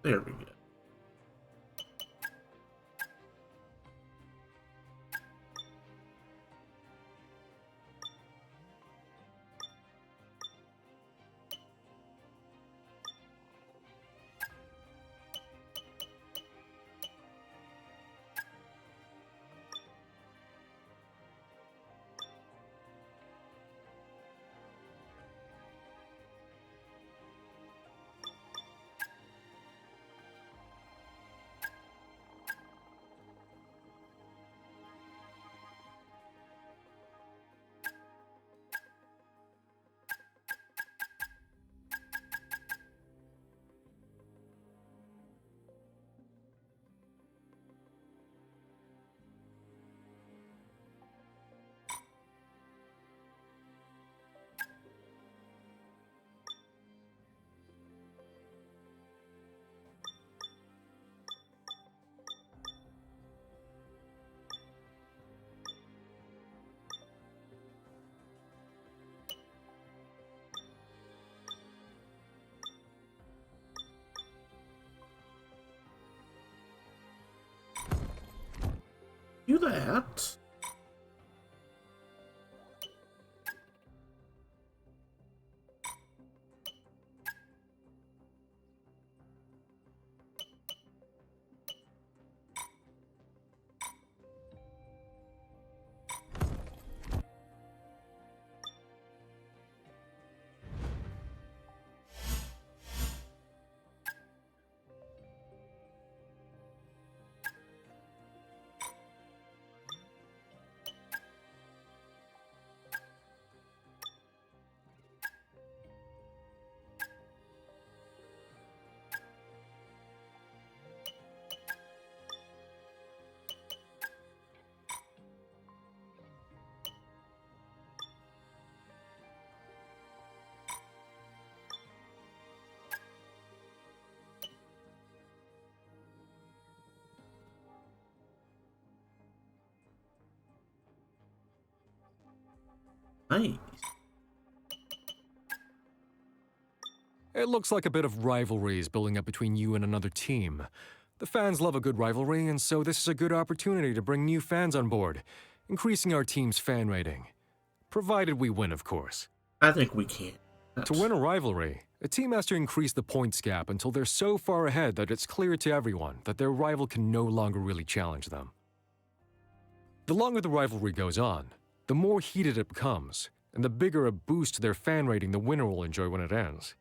Speaker 2: There we go. Do that. Nice.
Speaker 8: It looks like a bit of rivalry is building up between you and another team. The fans love a good rivalry, and so this is a good opportunity to bring new fans on board, increasing our team's fan rating. Provided we win, of course.
Speaker 2: I think we can.
Speaker 8: To win a rivalry, a team has to increase the points gap until they're so far ahead that it's clear to everyone that their rival can no longer really challenge them. The longer the rivalry goes on, the more heated it becomes, and the bigger a boost to their fan rating the winner will enjoy when it ends.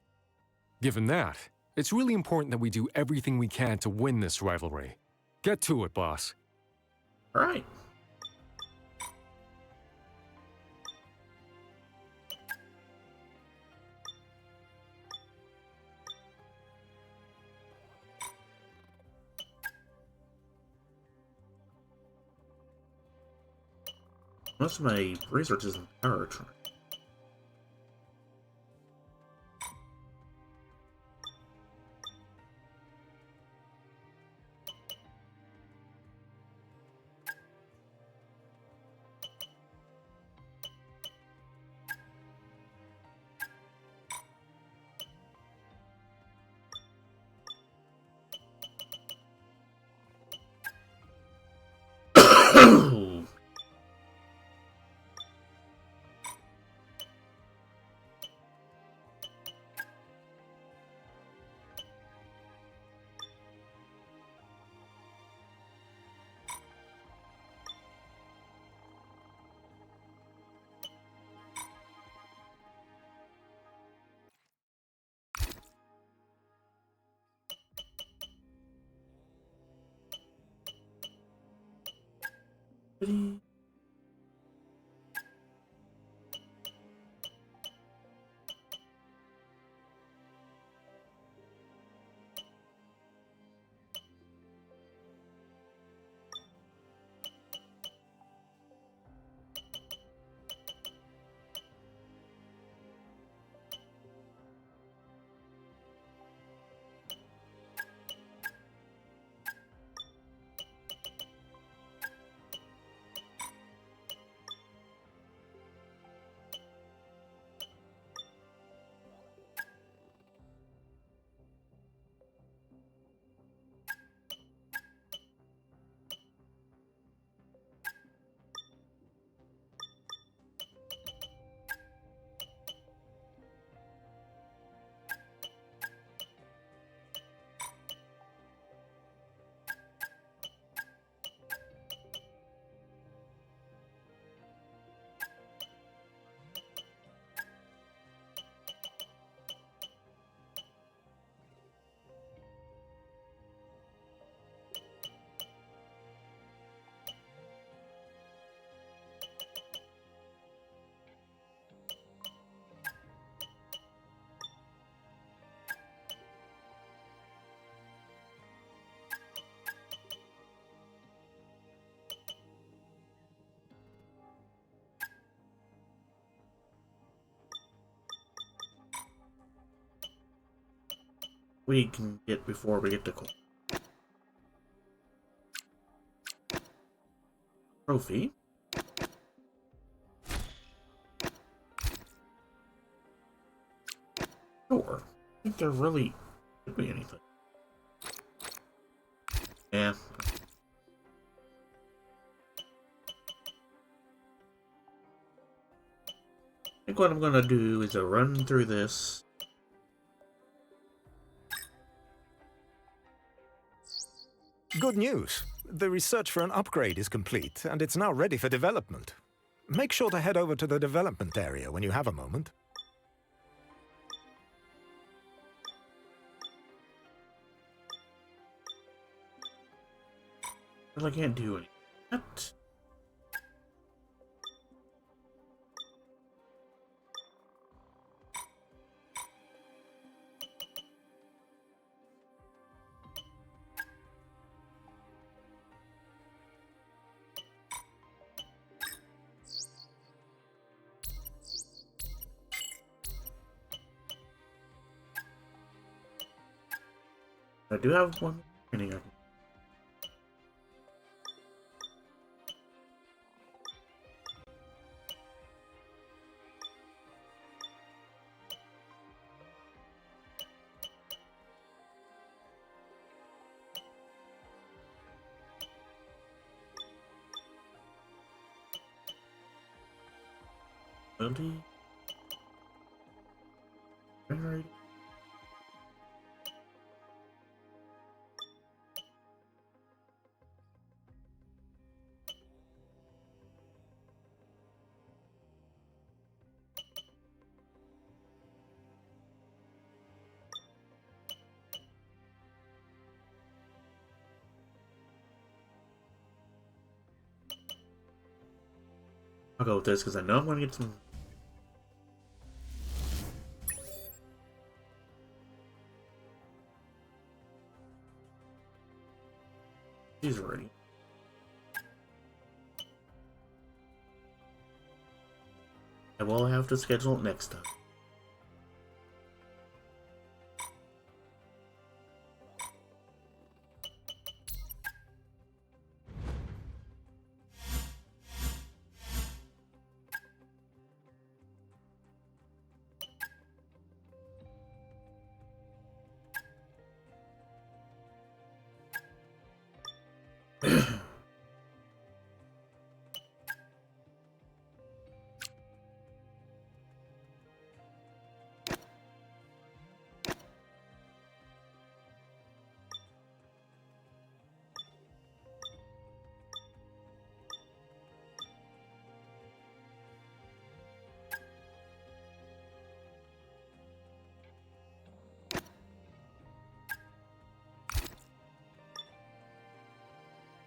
Speaker 8: Given that, it's really important that we do everything we can to win this rivalry. Get to it, boss.
Speaker 2: All right. Most of my research is in powertrain. We can get before we get to trophy. Sure. I think there really could be anything. Yeah. I think what I'm gonna do is a run through this.
Speaker 1: Good news. The research for an upgrade is complete, and it's now ready for development. Make sure to head over to the development area when you have a moment.
Speaker 2: Well, I can't do anything. What? I do have one training I can. Ability. Right. I'll go with this because I know I'm going to get some. She's ready. I will have to schedule it next time.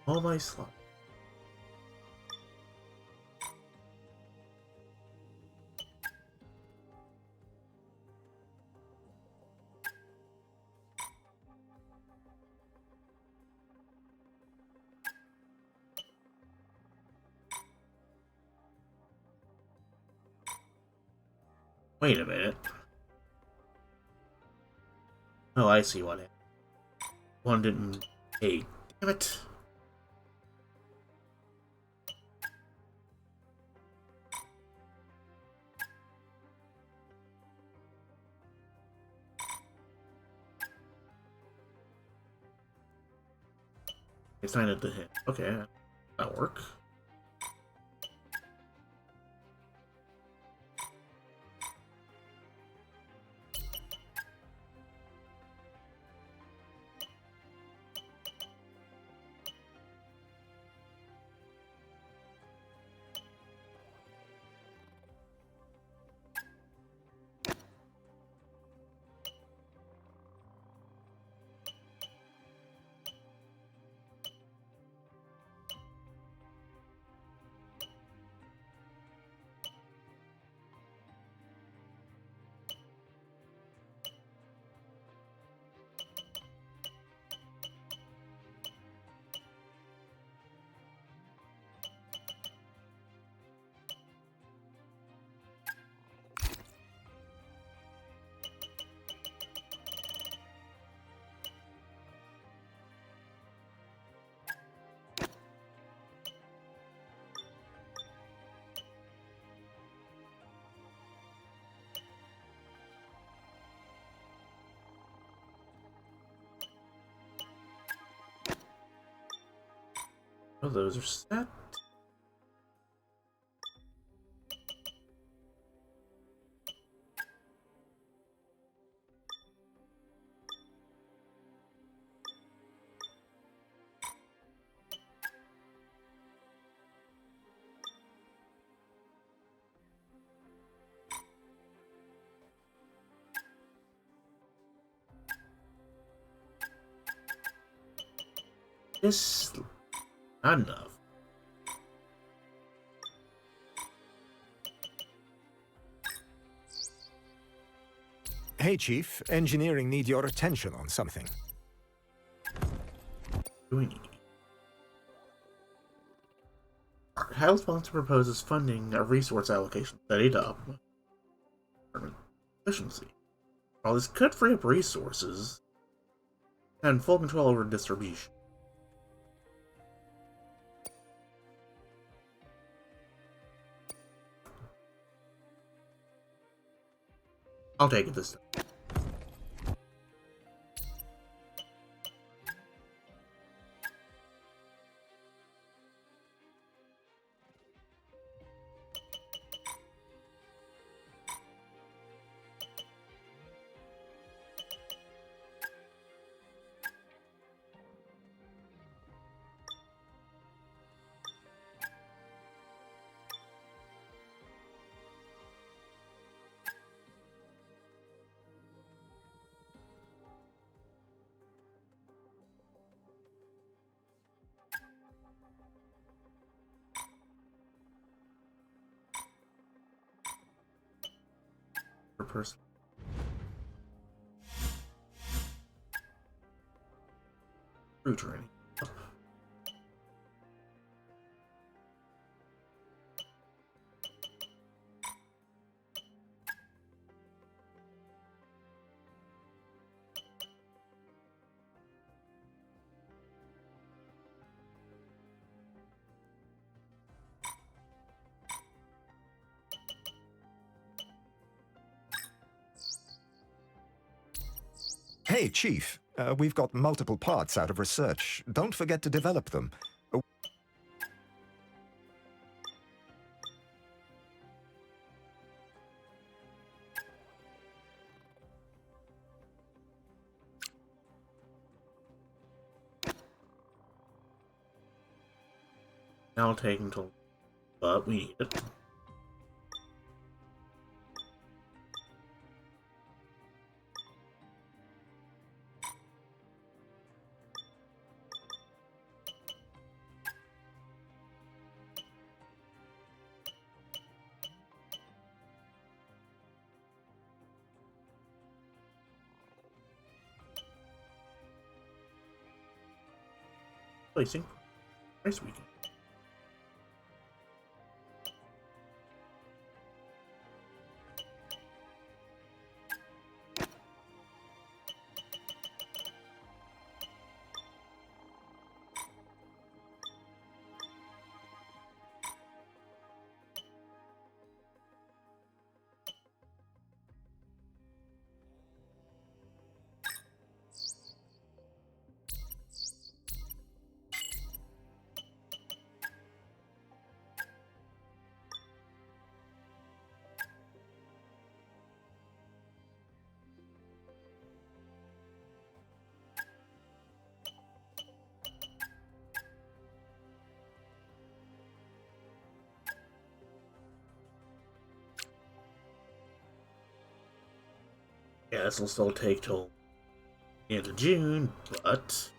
Speaker 2: All my slots. Wait a minute. Oh, I see what happened. One didn't. Hey, damn it. Assign it to him. Okay, that'll work. Oh, those are set. This not enough.
Speaker 1: Hey, Chief. Engineering need your attention on something.
Speaker 2: What do we need? How sponsor proposes funding a resource allocation study to up efficiency. While this could free up resources and full control over distribution. I'll take it this time. person. Crew training.
Speaker 1: Hey, Chief. We've got multiple parts out of research. Don't forget to develop them.
Speaker 2: That'll take until, but we need it. Placing race weekend. Yeah, this will still take till the end of June, but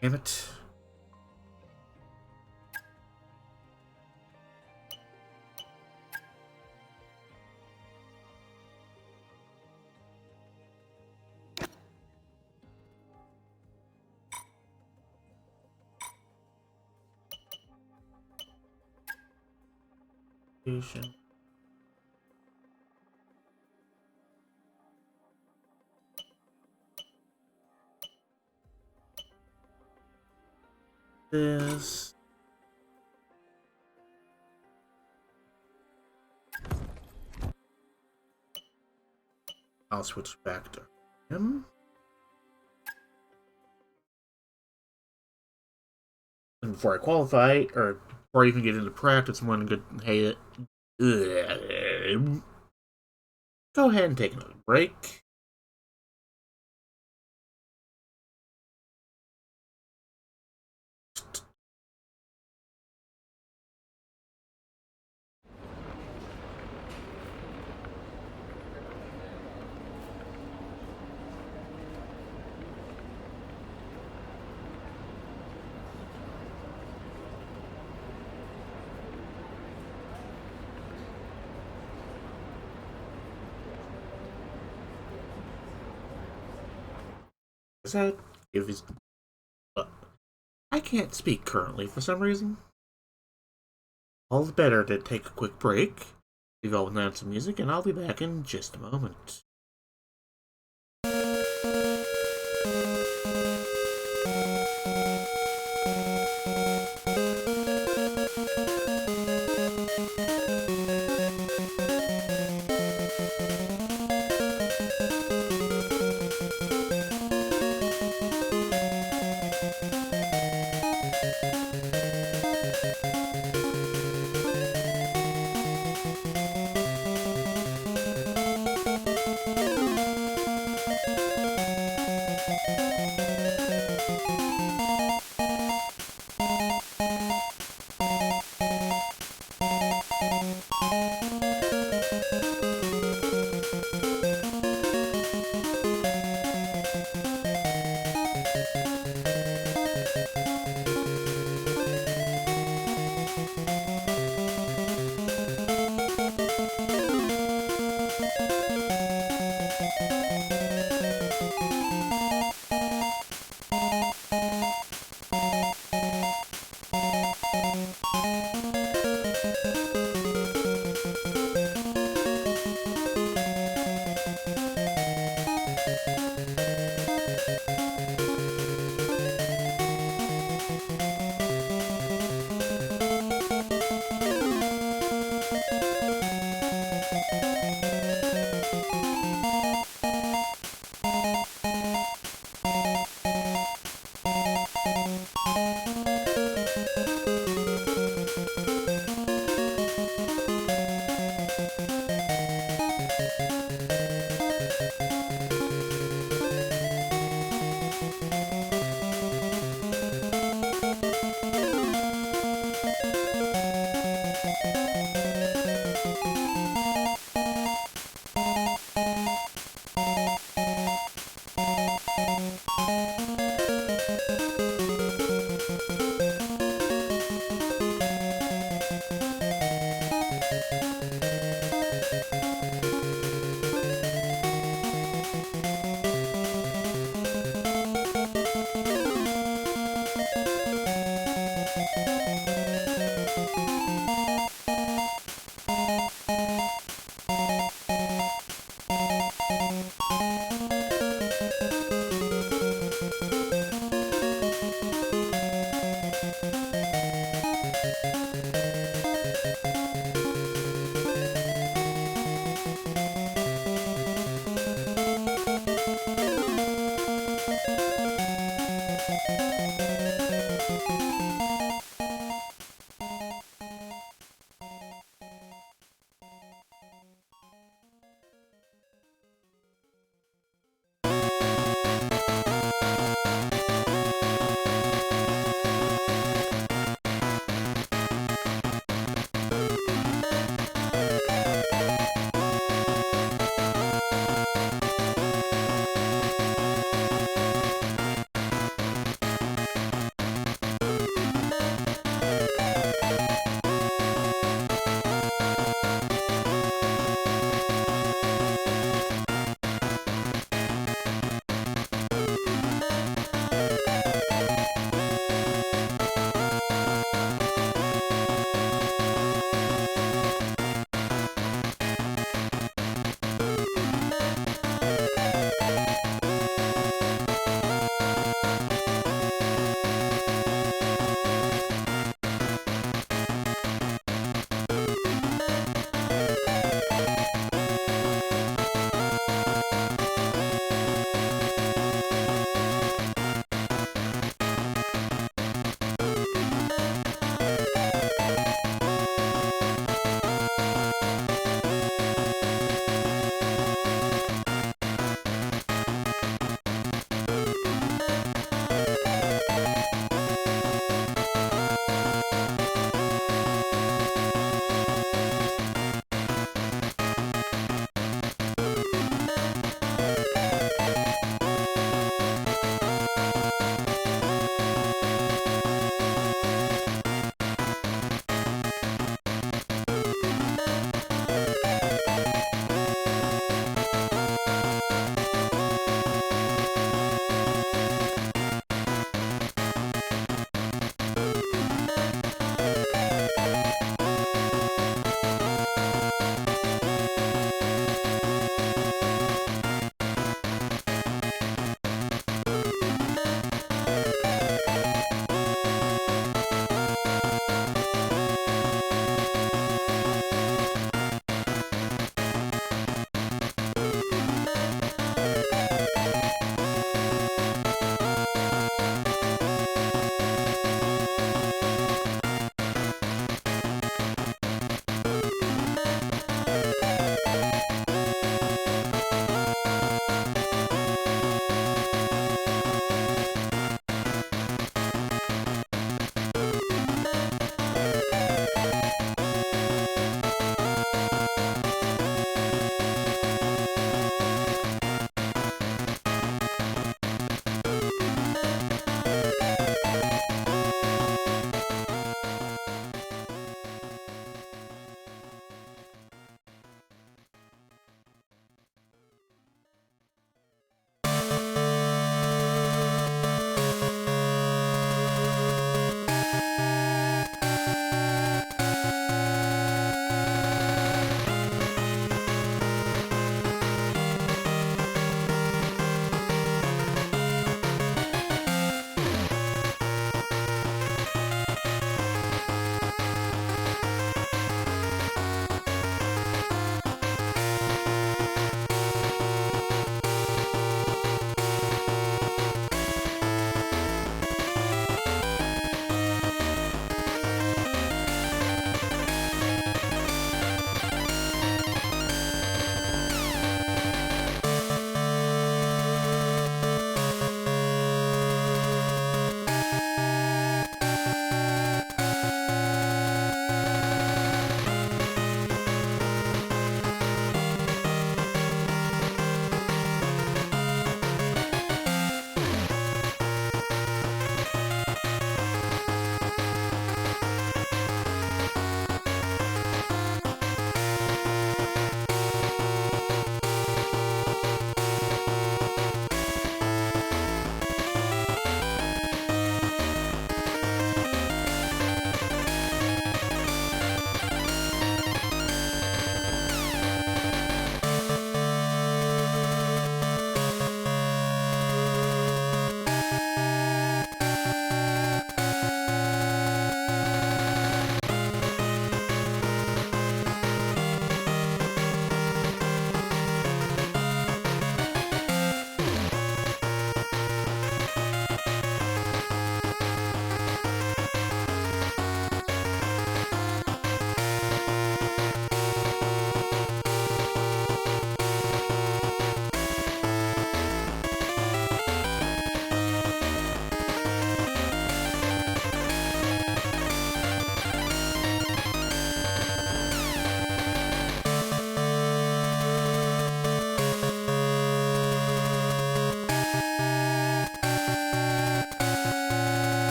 Speaker 2: damn it. Station. This. I'll switch back to him. And before I qualify, or before I even get into practice, I'm going to go ahead and take another break. Is that if it's? I can't speak currently for some reason. All the better to take a quick break, develop and some music, and I'll be back in just a moment.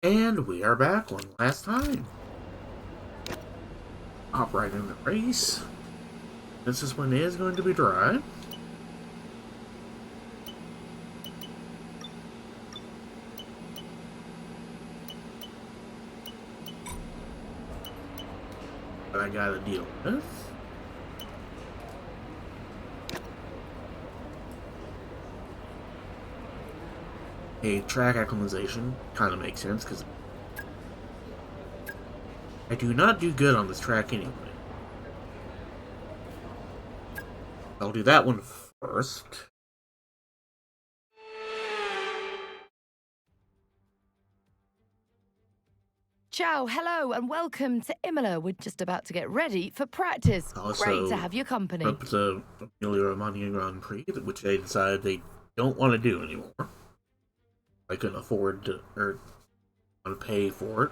Speaker 2: And we are back one last time. Hop right in the race. This one is going to be dry. But I gotta deal with. A track acclimatization kind of makes sense because I do not do good on this track anyway. I'll do that one first.
Speaker 3: Ciao, hello, and welcome to Imola. We're just about to get ready for practice. Great to have your company.
Speaker 2: Up the Emilia-Romagna Grand Prix, which they decided they don't want to do anymore. I couldn't afford to, or want to pay for it.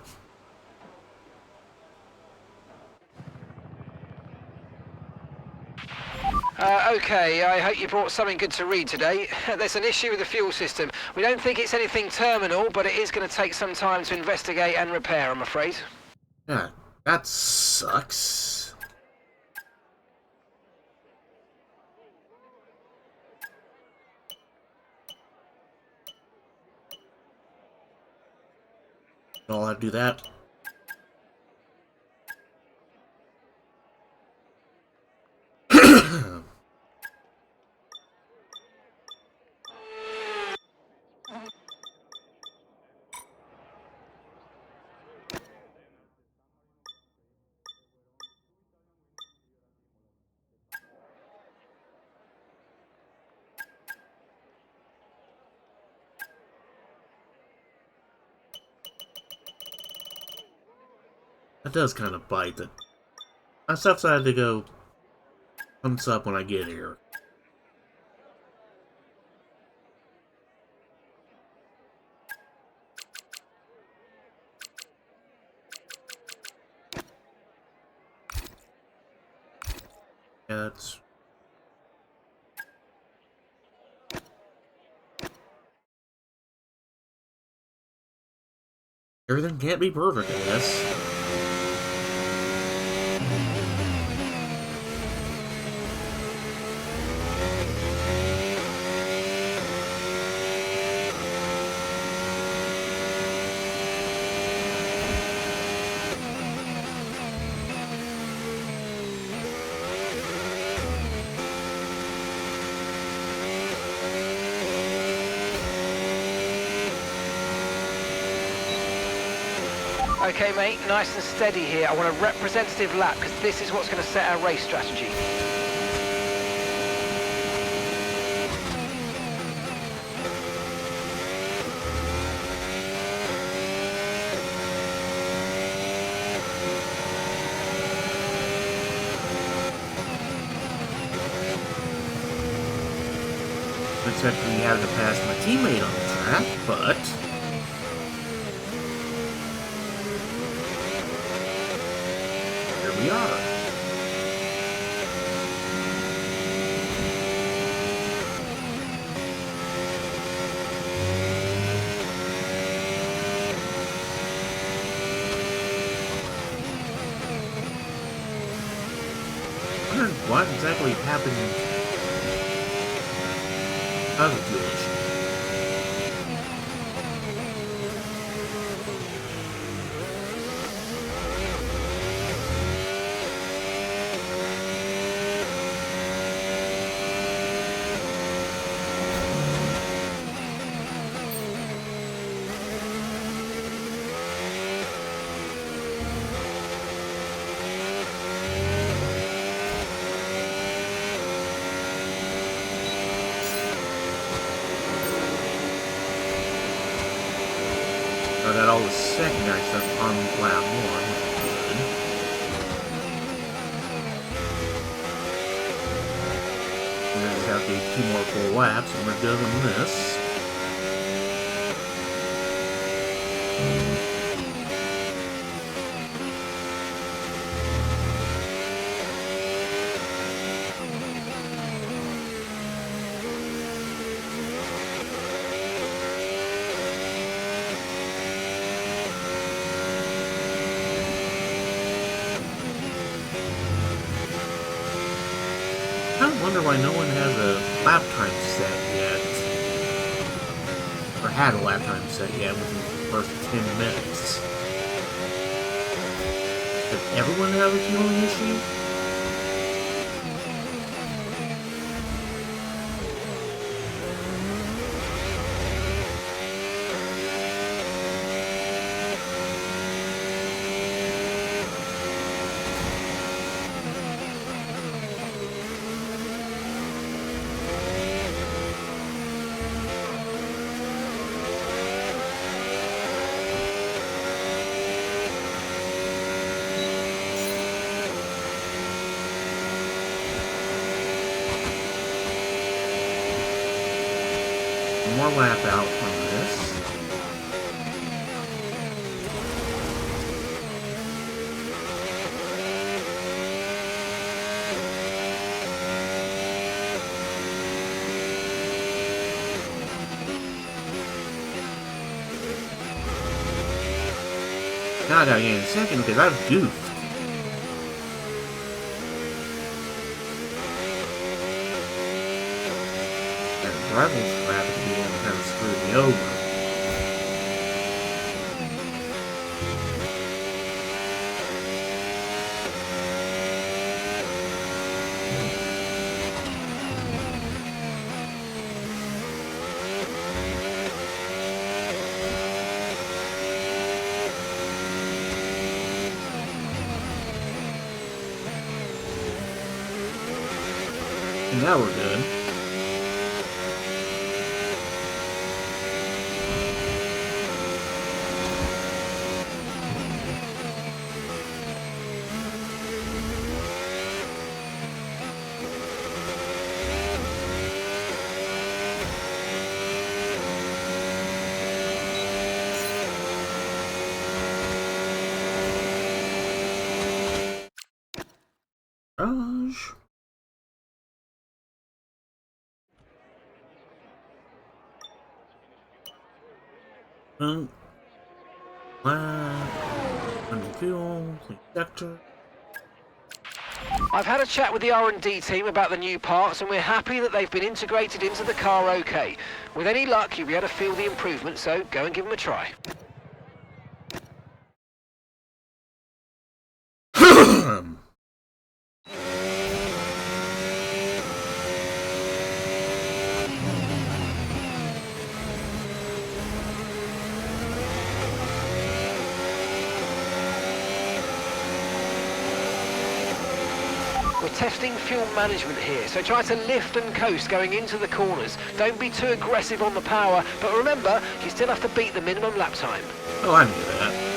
Speaker 4: Okay, I hope you brought something good to read today. There's an issue with the fuel system. We don't think it's anything terminal, but it is going to take some time to investigate and repair, I'm afraid.
Speaker 2: Yeah, that sucks. I'll have to do that. That does kind of bite that. My stuff's had to go comes up when I get here. Yeah, that's everything can't be perfect, I guess.
Speaker 4: Okay, mate, nice and steady here. I want a representative lap, because this is what's going to set our race strategy.
Speaker 2: Expecting me having to pass my teammate on the track, but we are. I wonder what exactly happened out of the fuel issue. I got all the secondary stuff on lap 1, which is good. And then just have to do 2 more full laps, and we're good on this. wonder why no one has a lap time set yet. Or had a lap time set yet within the first 10 minutes. Does everyone have a fueling issue? More lap out from this. Now I gotta get in second because I've goofed. That rivals crap is the one that kind of screwed me over. And now we're good. Garage. Fuel, clean sector.
Speaker 4: I've had a chat with the R&D team about the new parts, and we're happy that they've been integrated into the car okay. With any luck, you'll be able to feel the improvement, so go and give them a try. We're testing fuel management here, so try to lift and coast going into the corners. Don't be too aggressive on the power, but remember, you still have to beat the minimum lap time.
Speaker 2: Oh, I knew that.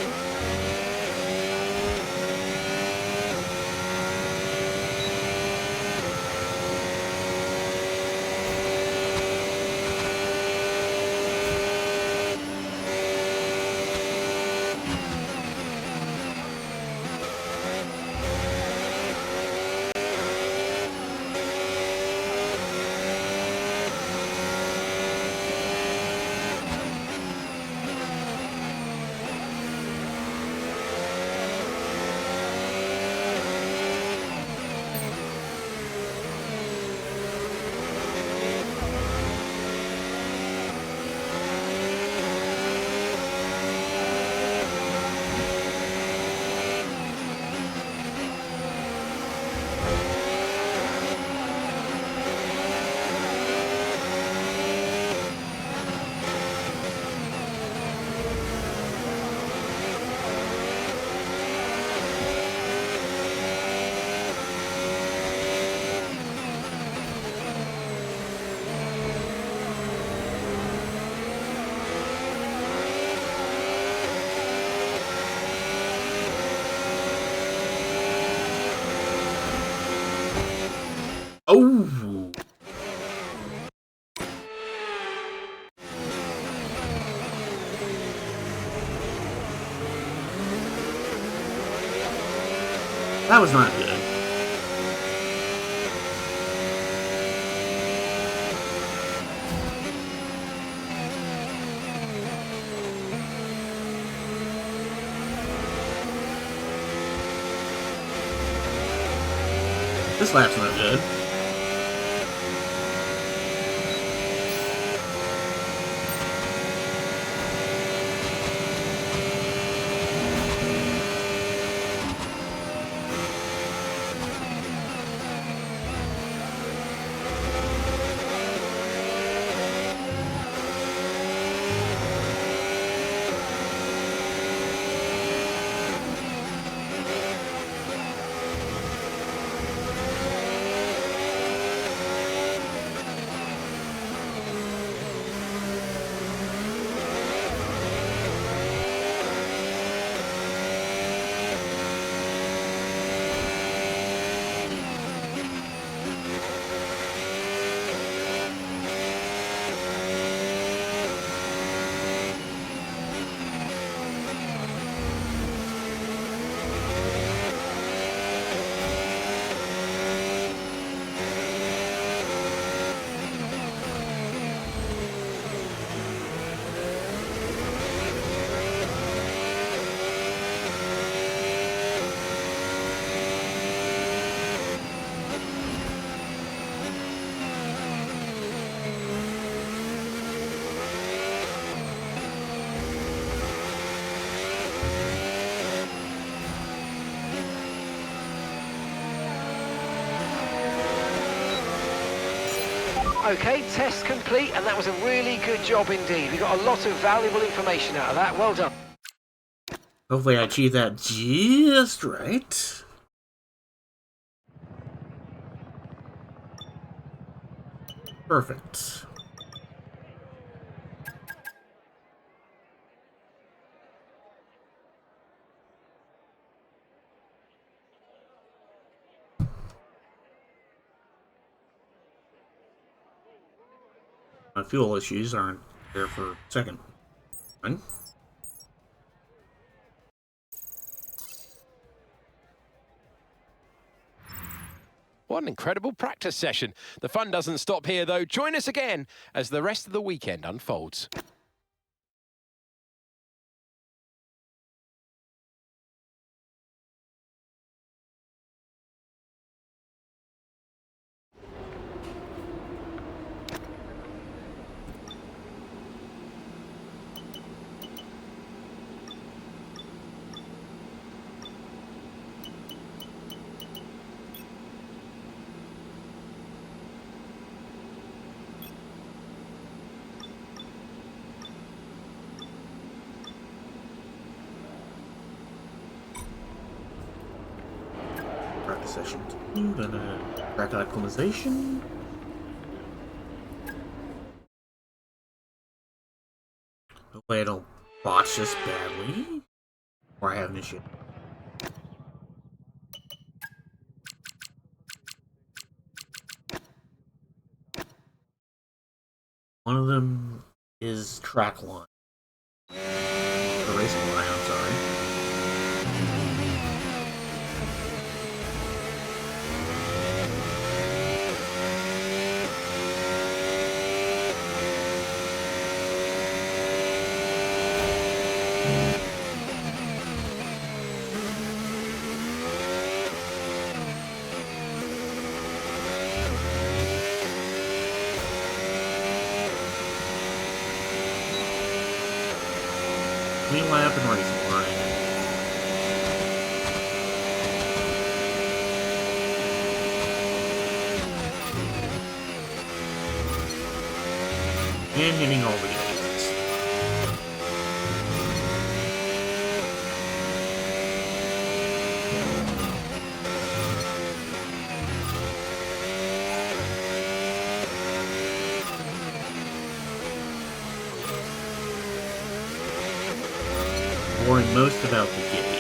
Speaker 2: Oh! That was not good. This lap's not good.
Speaker 4: Okay, test complete, and that was a really good job indeed. We got a lot of valuable information out of that. Well done.
Speaker 2: Hopefully I achieved that just right. Perfect. My fuel issues aren't there for a second. Fine.
Speaker 5: What an incredible practice session. The fun doesn't stop here, though. Join us again as the rest of the weekend unfolds.
Speaker 2: Practice session 2, then track acclimatization. Hopefully I don't botch this badly. Or I have an issue. One of them is track line. The racing line, I'm sorry. Clean lap and racing line. And hitting all the exits. Worrying most about the gates.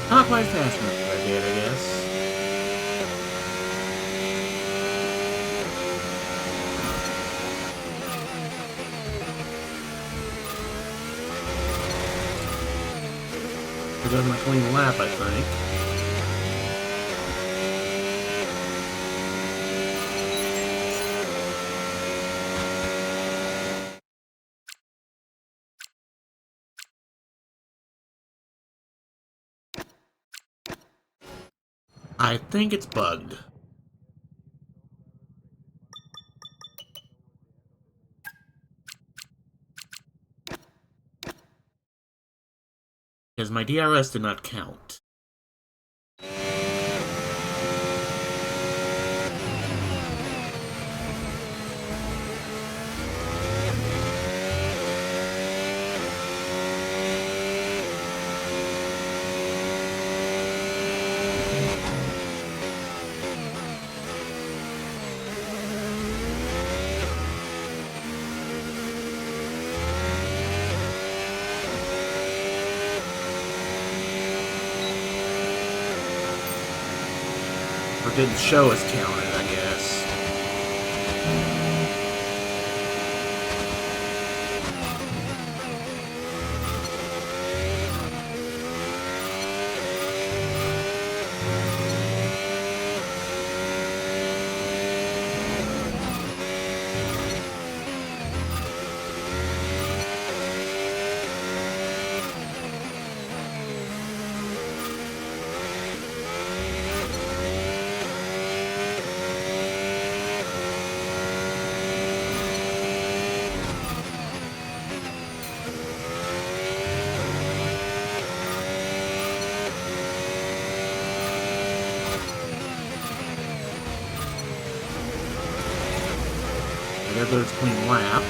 Speaker 2: Not quite fast enough for that did, I guess. We're doing my clean lap, I think. I think it's bugged. Because my DRS did not count. Or didn't show us counted, I guess. there goes clean lap.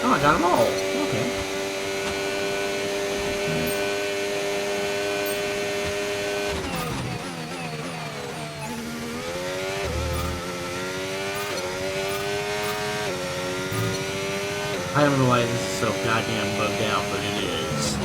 Speaker 2: Oh, I got them all. Okay. I don't know why this is so goddamn bugged out, but it is.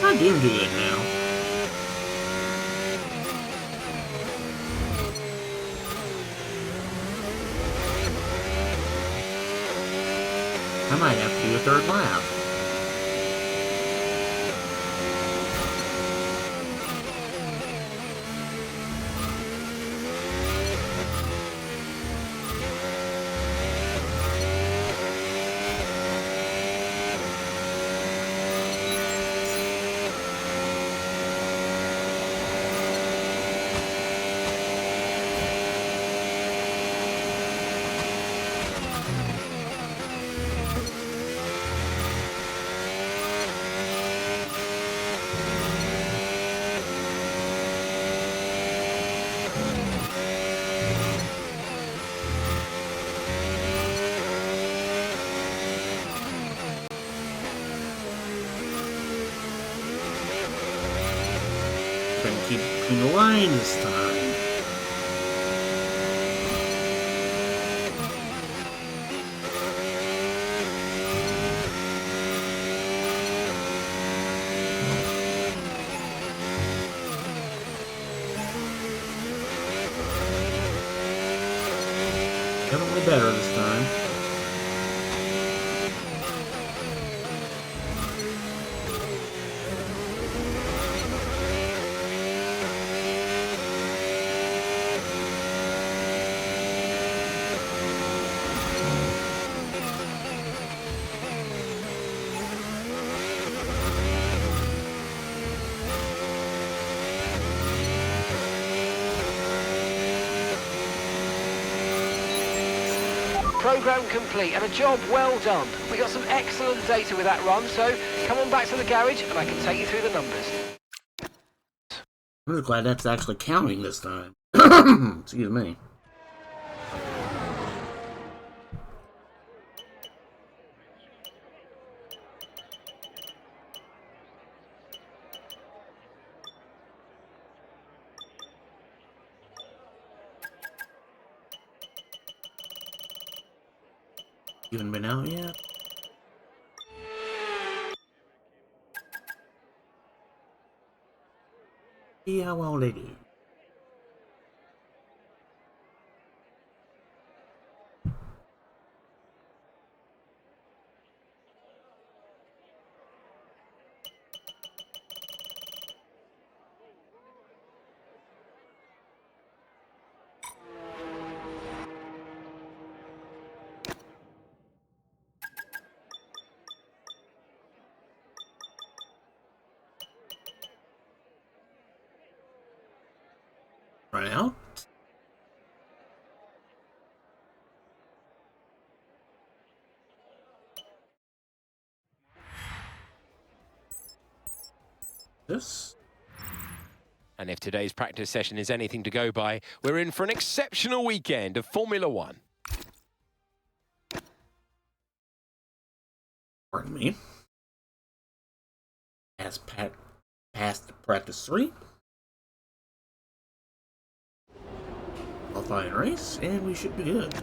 Speaker 2: I'm doing good now. I might have to do a third lap. Trying to keep between the line this time. Definitely better this time.
Speaker 4: Program complete and a job well done. We got some excellent data with that run, so come on back to the garage and I can take you through the numbers.
Speaker 2: I'm just glad that's actually counting this time. Excuse me. You haven't been out yet? See how well they do. Run out? This.
Speaker 5: And if today's practice session is anything to go by, we're in for an exceptional weekend of Formula One.
Speaker 2: Pardon me. Past practice 3. Qualifying race, and we should be good.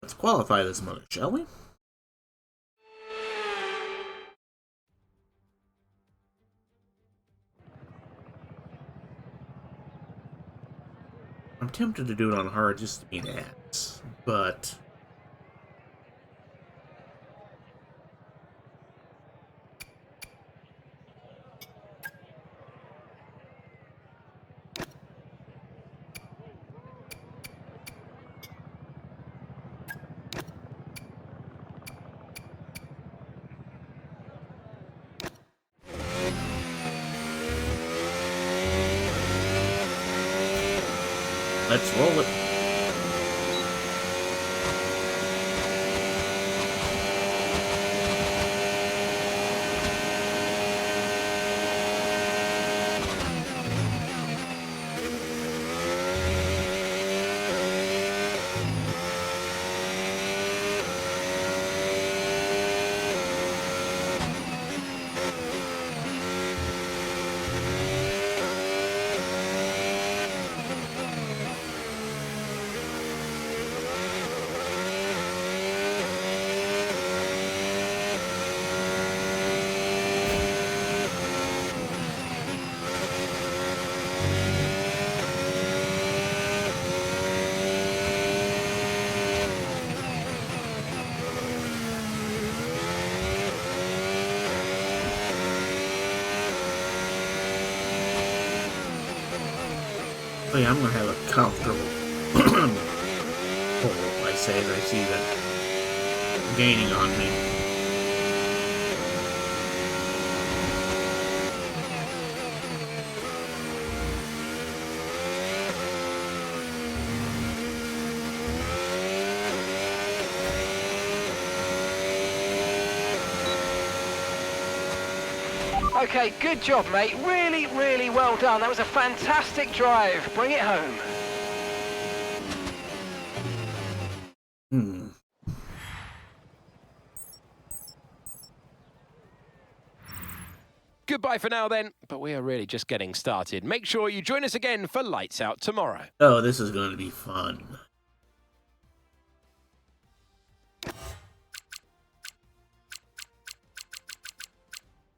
Speaker 2: Let's qualify this mother, shall we? I'm tempted to do it on hard just to be an ass, but let's roll it. Oh yeah, I'm gonna have a comfortable pull, I say, as I see that gaining on me.
Speaker 4: Okay, good job, mate. Really, really well done. That was a fantastic drive. Bring it home.
Speaker 5: Goodbye for now then, but we are really just getting started. Make sure you join us again for Lights Out tomorrow.
Speaker 2: Oh, this is going to be fun.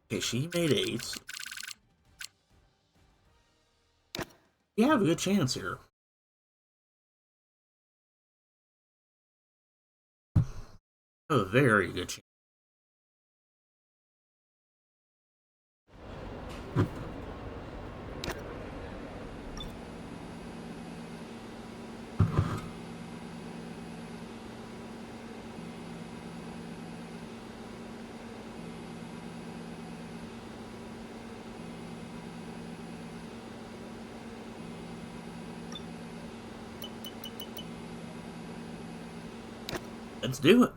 Speaker 2: Okay, she made 8. You have a good chance here. A very good chance. Let's do it.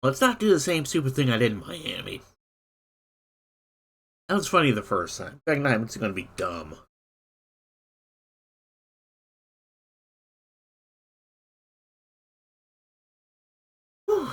Speaker 2: Let's not do the same stupid thing I did in Miami. That was funny the first time. Second time, it's going to be dumb. Whew.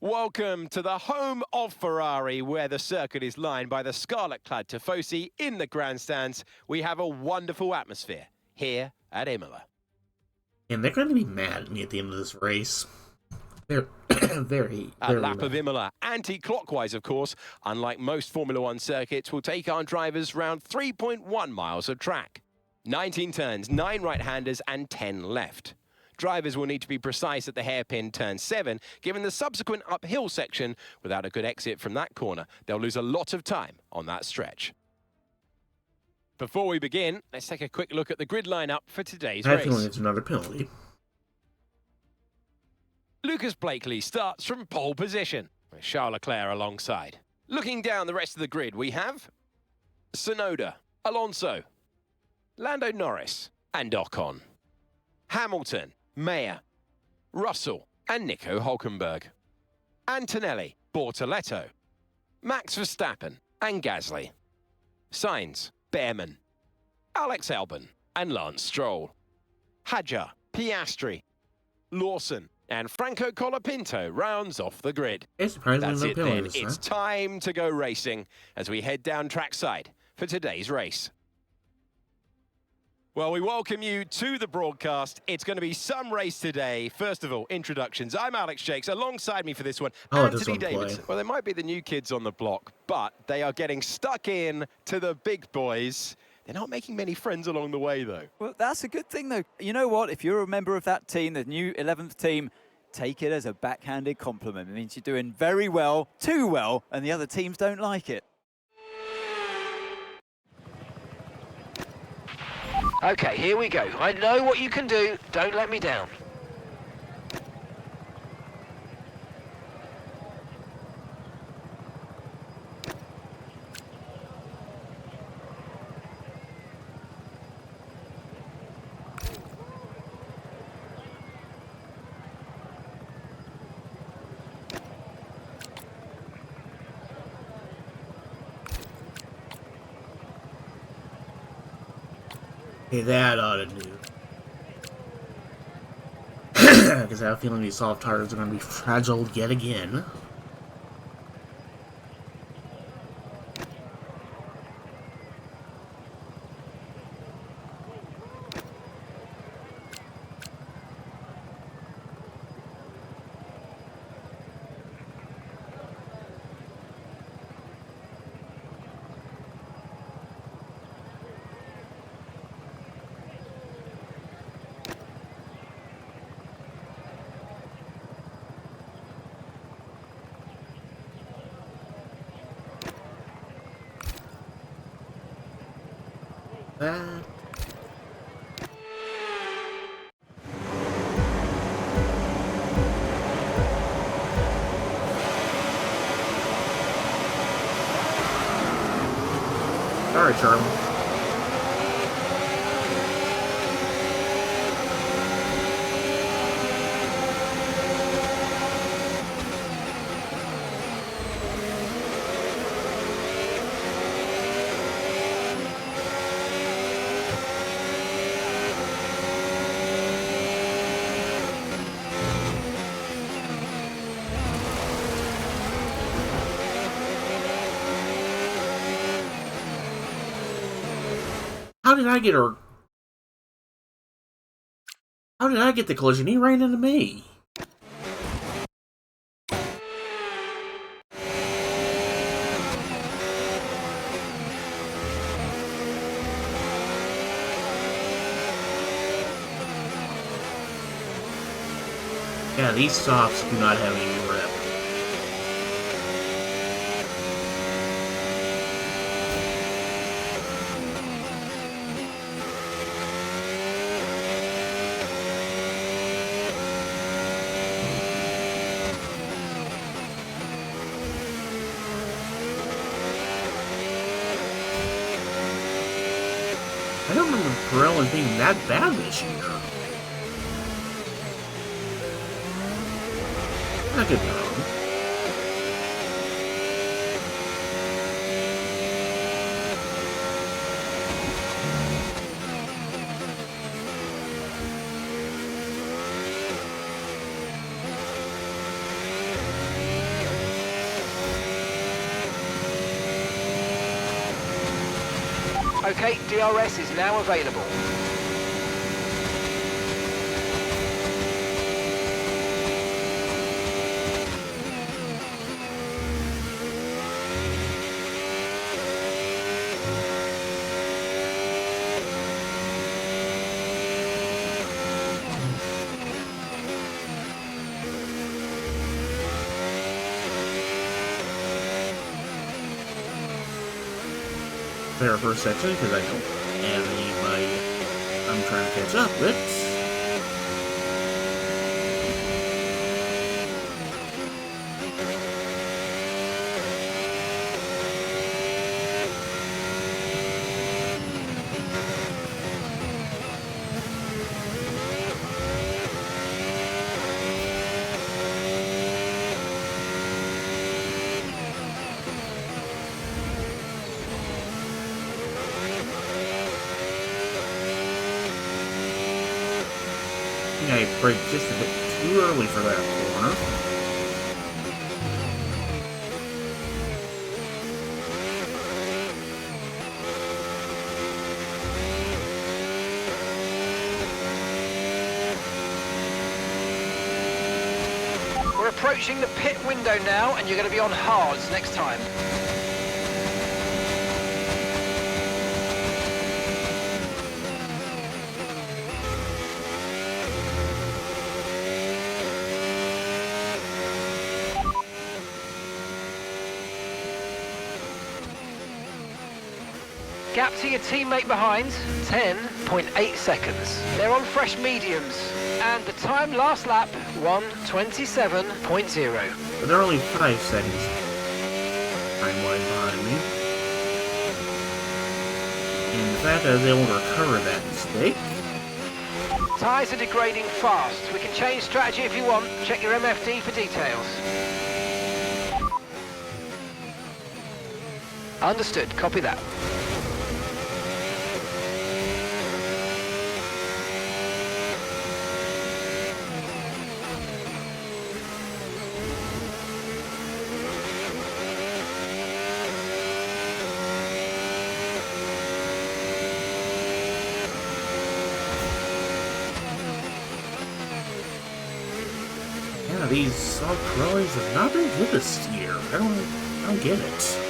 Speaker 5: Welcome to the home of Ferrari, where the circuit is lined by the scarlet-clad Tifosi in the grandstands. We have a wonderful atmosphere here at Imola.
Speaker 2: And they're going to be mad at me at the end of this race. They're very
Speaker 5: A lap
Speaker 2: mad.
Speaker 5: of Imola, anti-clockwise, of course, unlike most Formula One circuits, will take our drivers round 3.1 miles of track. 19 turns, 9 right-handers and 10 left. Drivers will need to be precise at the hairpin turn 7, given the subsequent uphill section. Without a good exit from that corner, they'll lose a lot of time on that stretch. Before we begin, let's take a quick look at the grid lineup for today's
Speaker 2: I have a feeling
Speaker 5: race.
Speaker 2: it's another penalty.
Speaker 5: Lucas Blakely starts from pole position, with Charles Leclerc alongside. Looking down the rest of the grid, we have Tsunoda, Alonso, Lando Norris and Ocon, Hamilton, Mayer, Russell and Nico Hülkenberg, Antonelli, Bortoletto, Max Verstappen and Gasly, Sainz, Behrman, Alex Albon and Lance Stroll, Hadjar, Piastri, Lawson and Franco Colapinto rounds off the grid.
Speaker 2: It's surprisingly
Speaker 5: That's
Speaker 2: no
Speaker 5: it then.
Speaker 2: penalties,
Speaker 5: It's
Speaker 2: huh?
Speaker 5: time to go racing as we head down trackside for today's race. Well, we welcome you to the broadcast. It's going to be some race today. First of all, introductions. I'm Alex Jakes. Alongside me for this one,
Speaker 2: I'll let this
Speaker 5: Anthony
Speaker 2: one play.
Speaker 5: Davidson. Well, they might be the new kids on the block, but they are getting stuck in to the big boys. They're not making many friends along the way, though.
Speaker 6: Well, that's a good thing, though. You know what? If you're a member of that team, the new 11th team, take it as a backhanded compliment. It means you're doing very well, too well, and the other teams don't like it.
Speaker 4: Okay, here we go. I know what you can do. Don't let me down.
Speaker 2: Hey, that ought to do. Because I have a feeling these soft tires are going to be fragile yet again. That. Sorry, Charlie. How did I get the collision? He ran into me. Yeah, these softs do not have any grip. I don't remember Pirelli being that bad this year. I could be wrong.
Speaker 4: Okay, DRS is now available.
Speaker 2: There for a section because I don't have anybody I'm trying to catch up with. I braked just a bit too early for that corner.
Speaker 4: We're approaching the pit window now, and you're going to be on hards next time. Gap to your teammate behind, 10.8 seconds. They're on fresh mediums, and the time last lap, 1:27.0.
Speaker 2: But they're only 5 seconds time-wise behind me. And the fact that I was able to recover that mistake.
Speaker 4: Tyres are degrading fast. We can change strategy if you want. Check your MFD for details. Understood. Copy that.
Speaker 2: Yeah, these soft crawlers have not been good this year. I don't get it.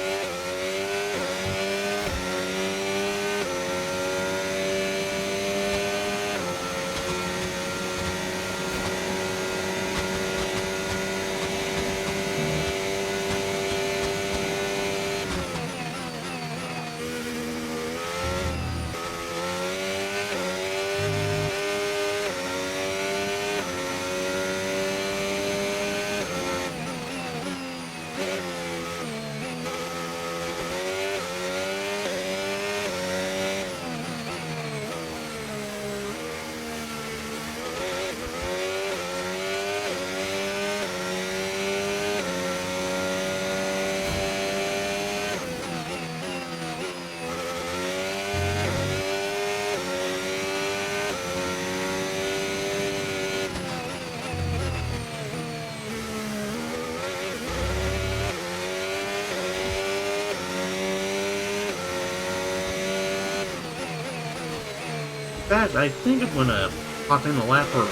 Speaker 2: In fact, I think I'm gonna pop in the lap early.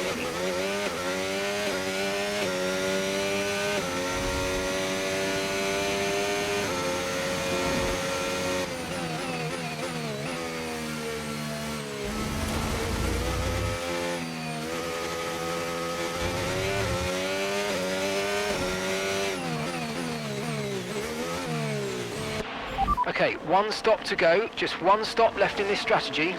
Speaker 4: Okay, one stop to go. Just one stop left in this strategy.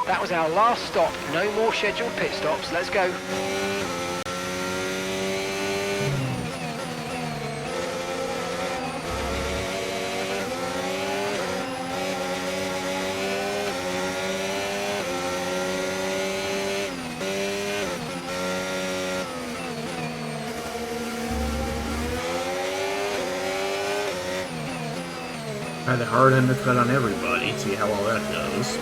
Speaker 4: That was our last stop. No more scheduled pit stops. Let's go.
Speaker 2: Try the hard undercut on everybody, see how well that goes.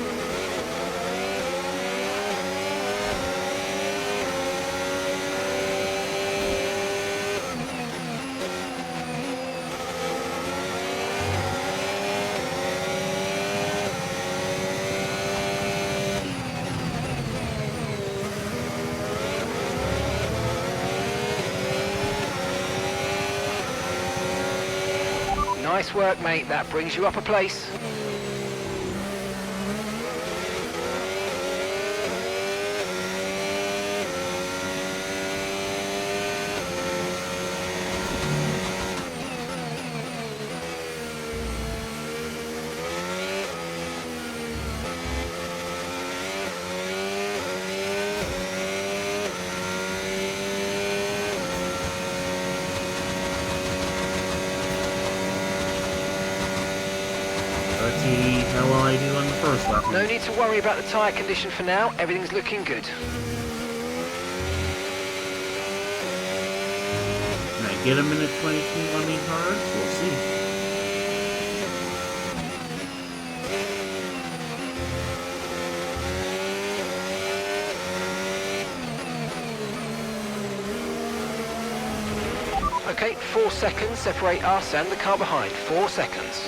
Speaker 4: Nice work, mate. That brings you up a place.
Speaker 2: Let's see how well I do on the first lap.
Speaker 4: No need to worry about the tyre condition for now. Everything's looking good.
Speaker 2: Can I get a minute 22 on these cards? We'll see.
Speaker 4: Okay, 4 seconds separate us and the car behind. 4 seconds.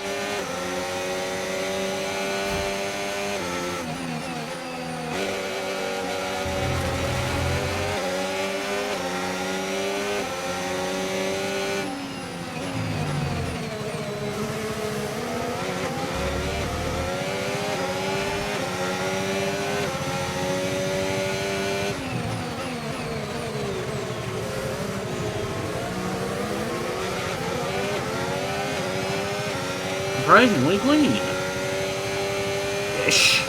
Speaker 2: Surprisingly clean. Ish.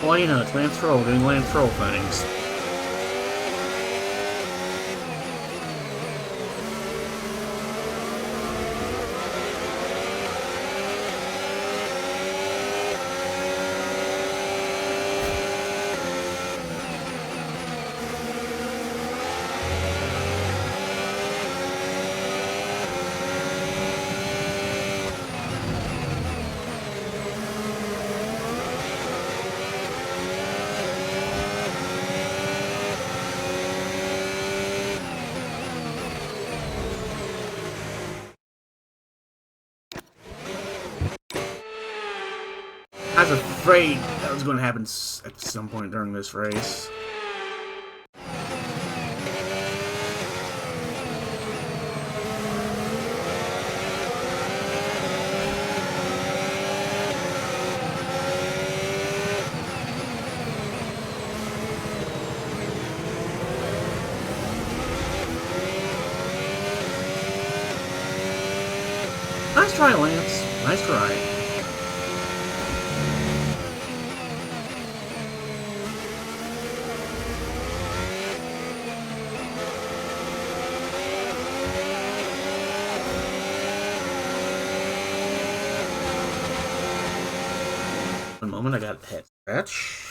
Speaker 2: Well, you know, it's Lance Stroll doing Lance Stroll things. I was afraid that was going to happen at some point during this race. Nice try, Lance. Nice try. One moment, I got a head scratch.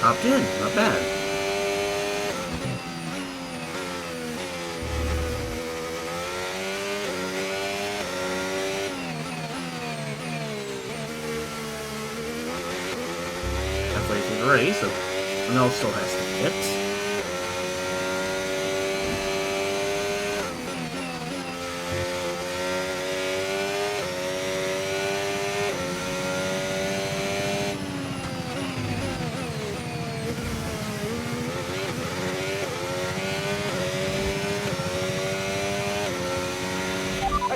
Speaker 2: Hopped in, not bad. Halfway through the race, so Mel still has to hit.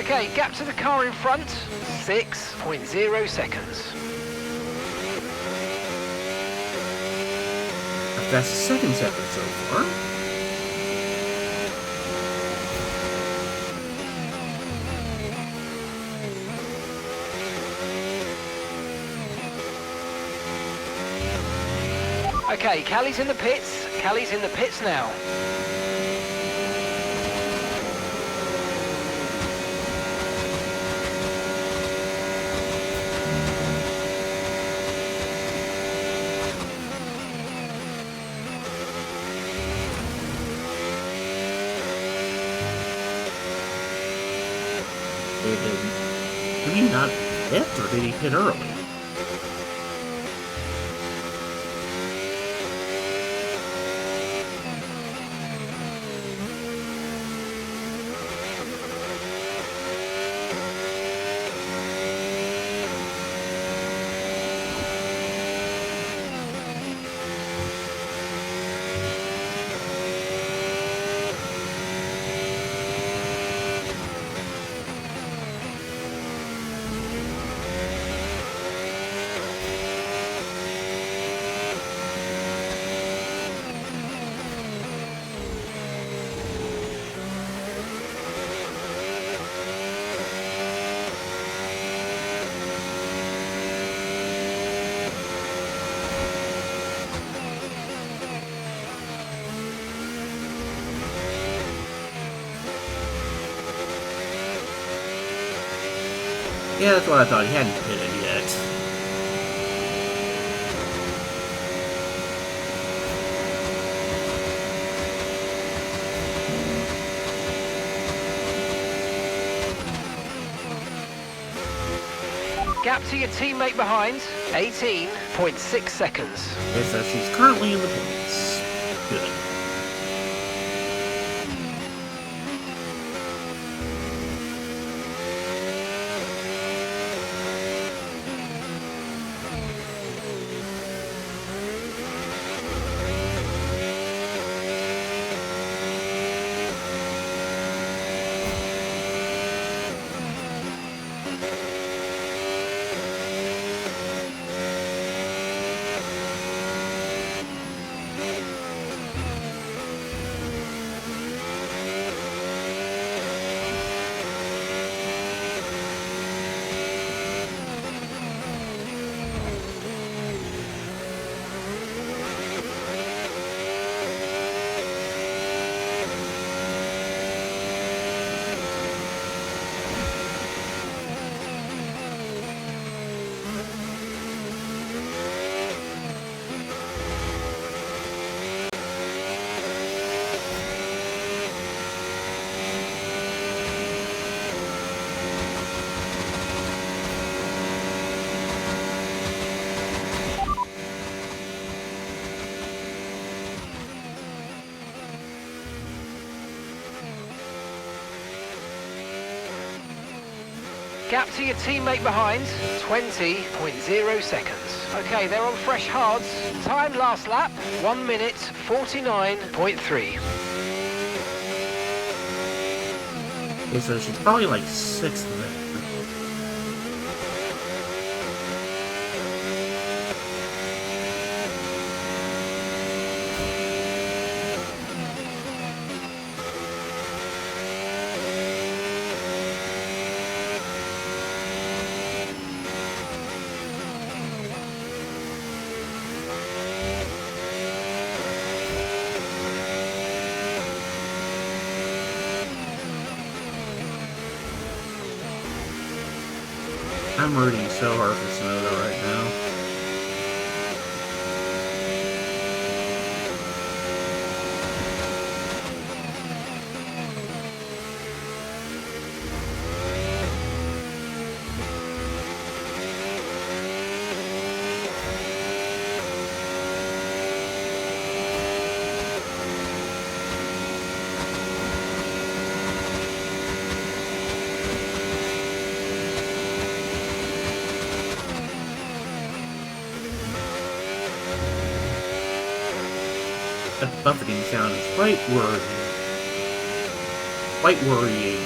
Speaker 4: Okay, gap to the car in front, 6.0 seconds.
Speaker 2: That's the second second so far.
Speaker 4: Okay, Callie's in the pits. Callie's in the pits now.
Speaker 2: Did he not hit, or did he hit early? Yeah, that's what I thought. He hadn't hit it yet.
Speaker 4: Gap to your teammate behind, 18.6 seconds.
Speaker 2: Okay, so she's currently in the points. Good.
Speaker 4: Gap to your teammate behind, 20.0 seconds. Okay, they're on fresh hards. Time last lap, 1 minute, 49.3.
Speaker 2: Okay, so she's probably like 6th there. I'm rooting so hard for Sonoda right now. That buffeting sound is quite worrying. Quite worrying.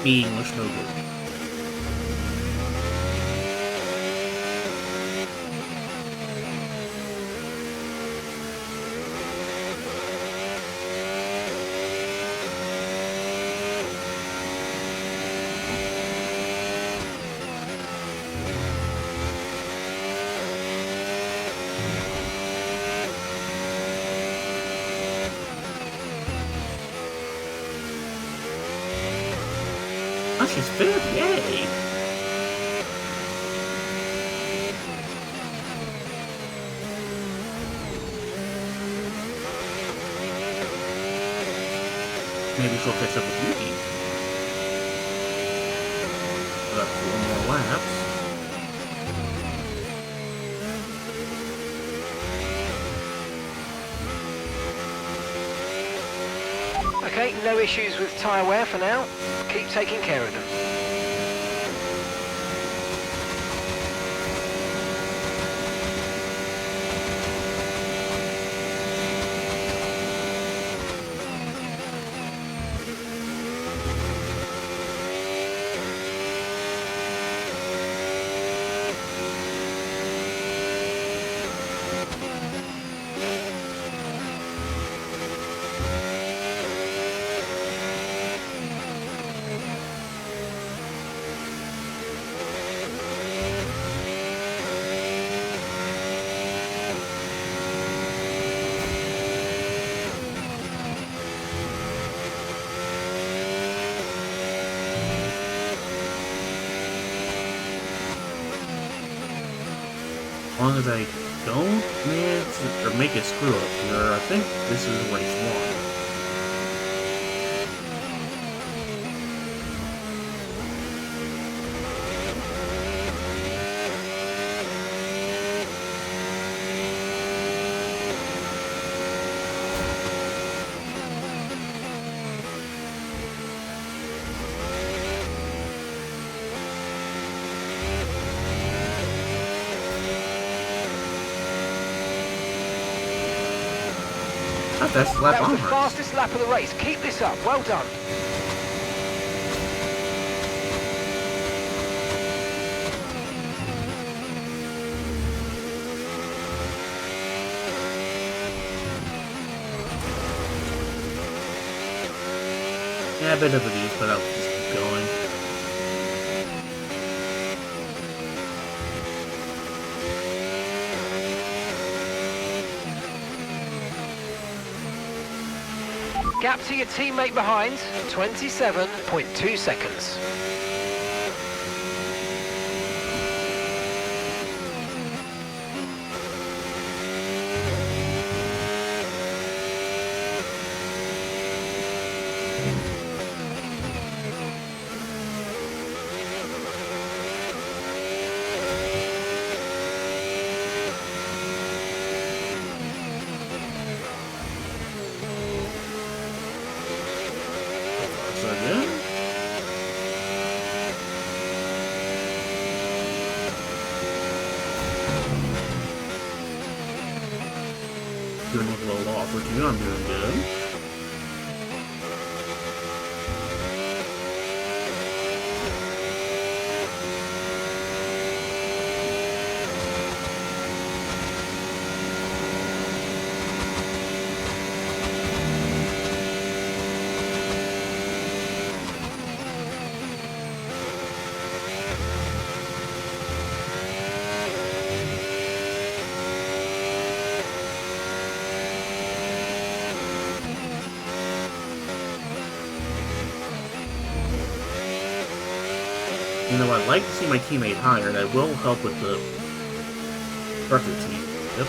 Speaker 2: Me English no good. Oh, she's fifth, yay! Maybe she'll catch up with Yuki. Got 4 more laps.
Speaker 4: Okay, no issues with tyre wear for now. Keep taking care of them.
Speaker 2: As long as I don't miss or make a screw up here, I think this is race 1. That's the lap
Speaker 4: That was
Speaker 2: on
Speaker 4: the
Speaker 2: her.
Speaker 4: fastest lap of the race. Keep this up. Well done.
Speaker 2: Yeah, a bit of a use, but I'll just keep going.
Speaker 4: Gap to your teammate behind, 27.2 seconds.
Speaker 2: Doing a little off with you, I'm doing good. You know, I'd like to see my teammate higher, that will help with the structure team. Yep.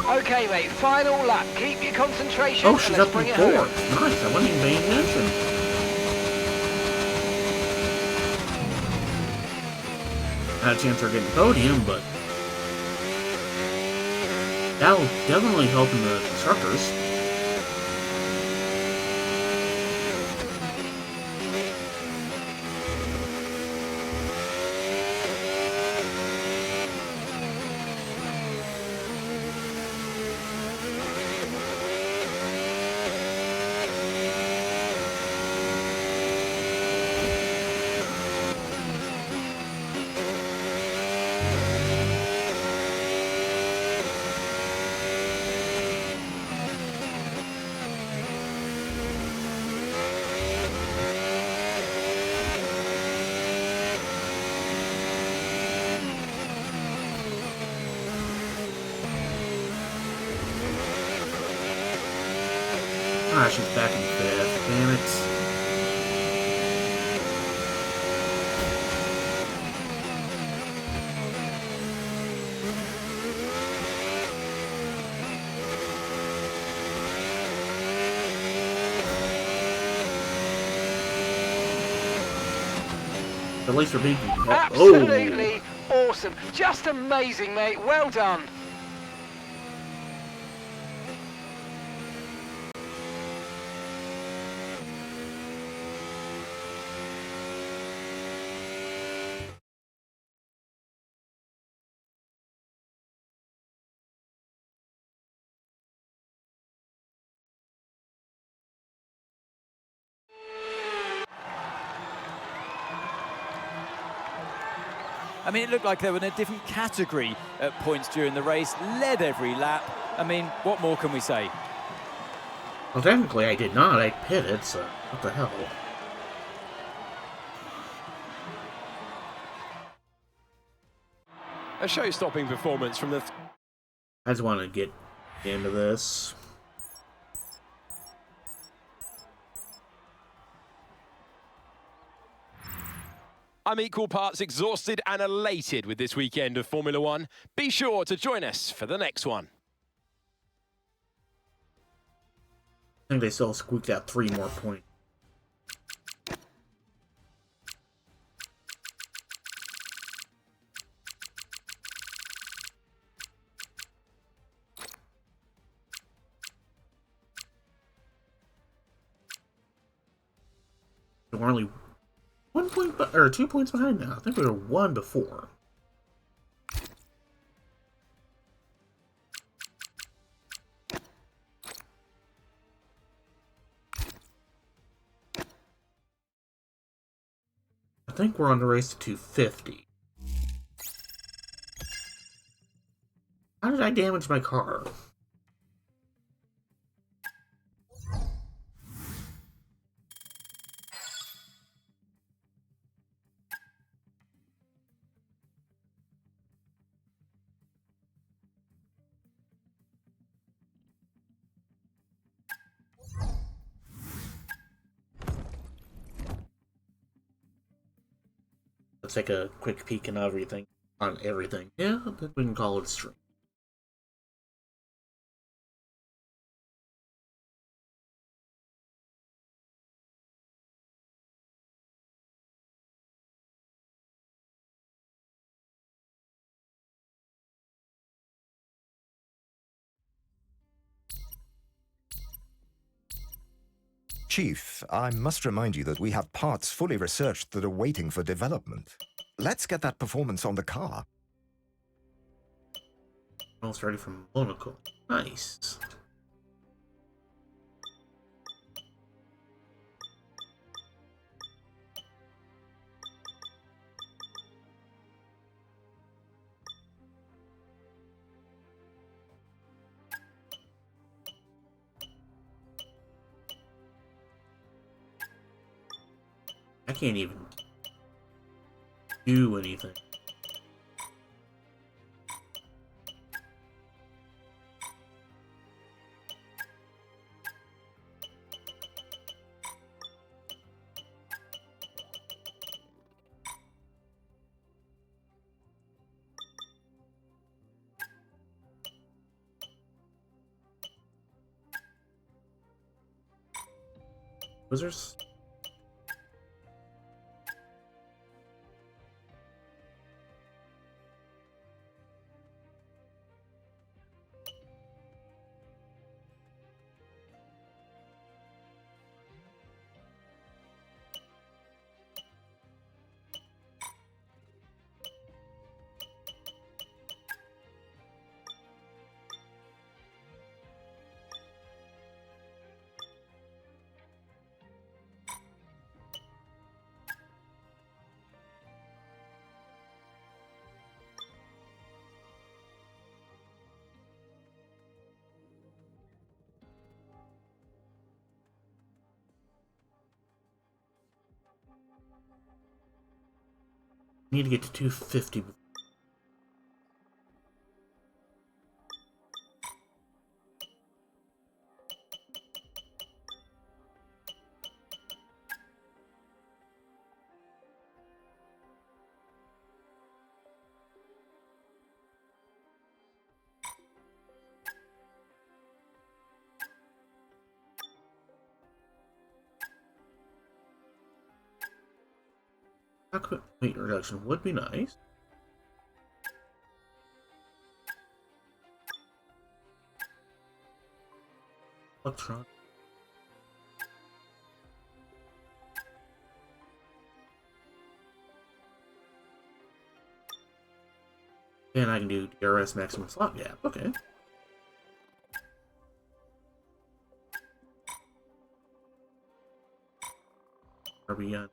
Speaker 4: Okay, mate, final lap. Keep your concentration.
Speaker 2: Oh,
Speaker 4: and
Speaker 2: she's
Speaker 4: let's
Speaker 2: up
Speaker 4: bring
Speaker 2: in
Speaker 4: it home.
Speaker 2: fourth. Nice, I wasn't even paying attention. Had a chance for getting podium, but that'll definitely help in the constructors. Ah, she's back in fifth. Damn it. At least we're beating.
Speaker 4: Absolutely awesome. Just amazing, mate. Well done.
Speaker 6: I mean, it looked like they were in a different category at points during the race, led every lap. I mean, what more can we say?
Speaker 2: Well, technically I did not. I pitted, so what the hell?
Speaker 5: A show-stopping performance from the...
Speaker 2: I just want to get into this.
Speaker 5: I'm equal parts exhausted and elated with this weekend of Formula One. Be sure to join us for the next one.
Speaker 2: I think they still squeaked out 3 more points. We're only 1 point, or 2 points behind now. I think we were 1 before. I think we're on the race to 250. How did I damage my car? Let's take a quick peek and everything. On everything. Yeah, I think we can call it a stream.
Speaker 1: Chief, I must remind you that we have parts fully researched that are waiting for development. Let's get that performance on the car.
Speaker 2: Almost ready for Monaco. Nice. I can't even do anything. Wizards. Need to get to 250. Cockpit weight reduction would be nice. Electron. And I can do DRS maximum slot gap. Okay. Are we on?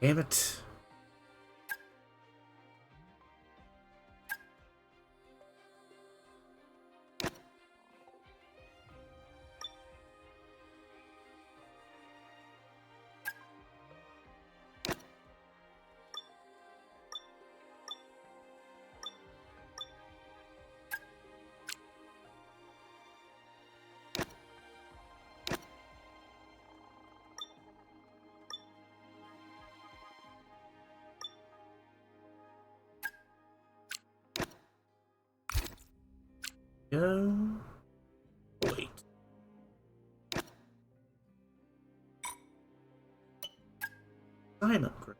Speaker 2: Damn it. Wait. Sign upgrade.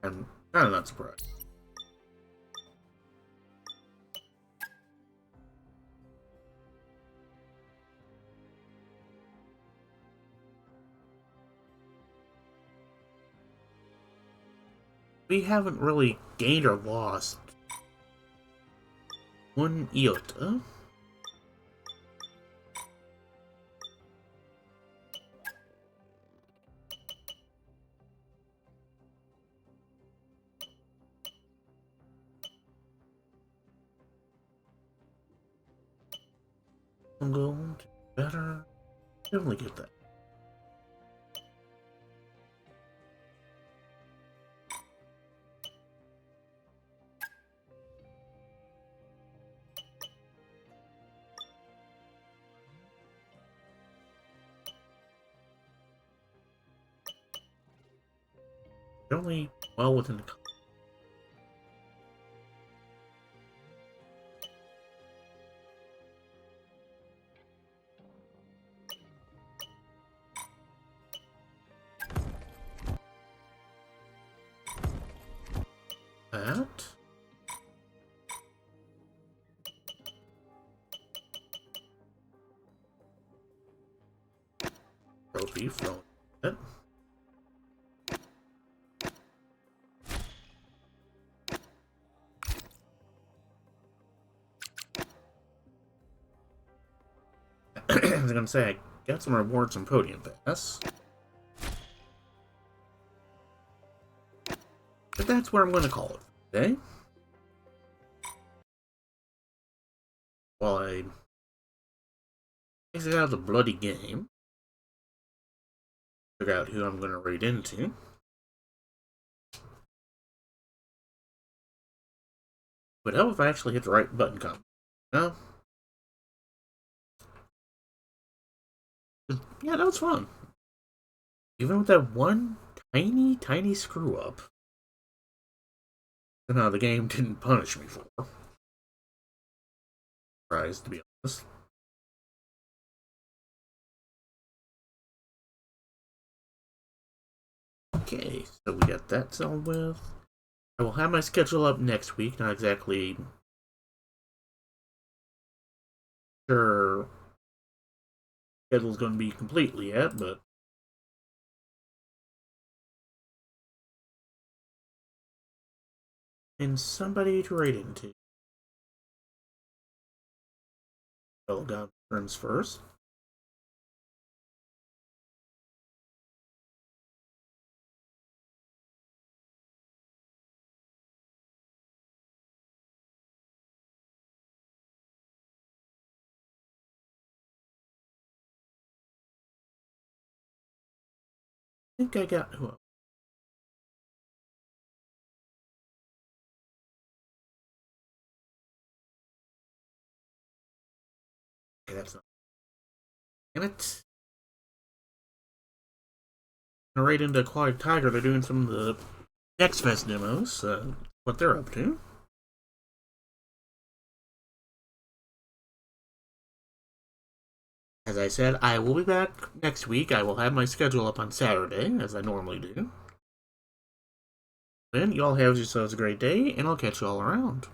Speaker 2: I'm kind of not surprised. We haven't really gained or lost one iota. I'm going to better. Definitely get that. Only well within the that. Trophy from it. I was gonna say, I got some rewards from Podium Pass. But that's where I'm gonna call it today. While I exit out of the bloody game. Figure out who I'm gonna raid into. Would help if I actually hit the right button combo. No. Yeah, that was fun. Even with that one tiny screw up. Somehow the game didn't punish me for. Surprised, to be honest. Okay, so we got that solved with. I will have my schedule up next week. Not exactly sure schedule's going to be completely yet, but and somebody to write into. Well, got friends first. I think I got who. Okay, that's not. Damn it. Right into Aquatic Tiger, they're doing some of the Next Fest demos, what they're up to. As I said, I will be back next week. I will have my schedule up on Saturday, as I normally do. Then, y'all have yourselves a great day, and I'll catch you all around.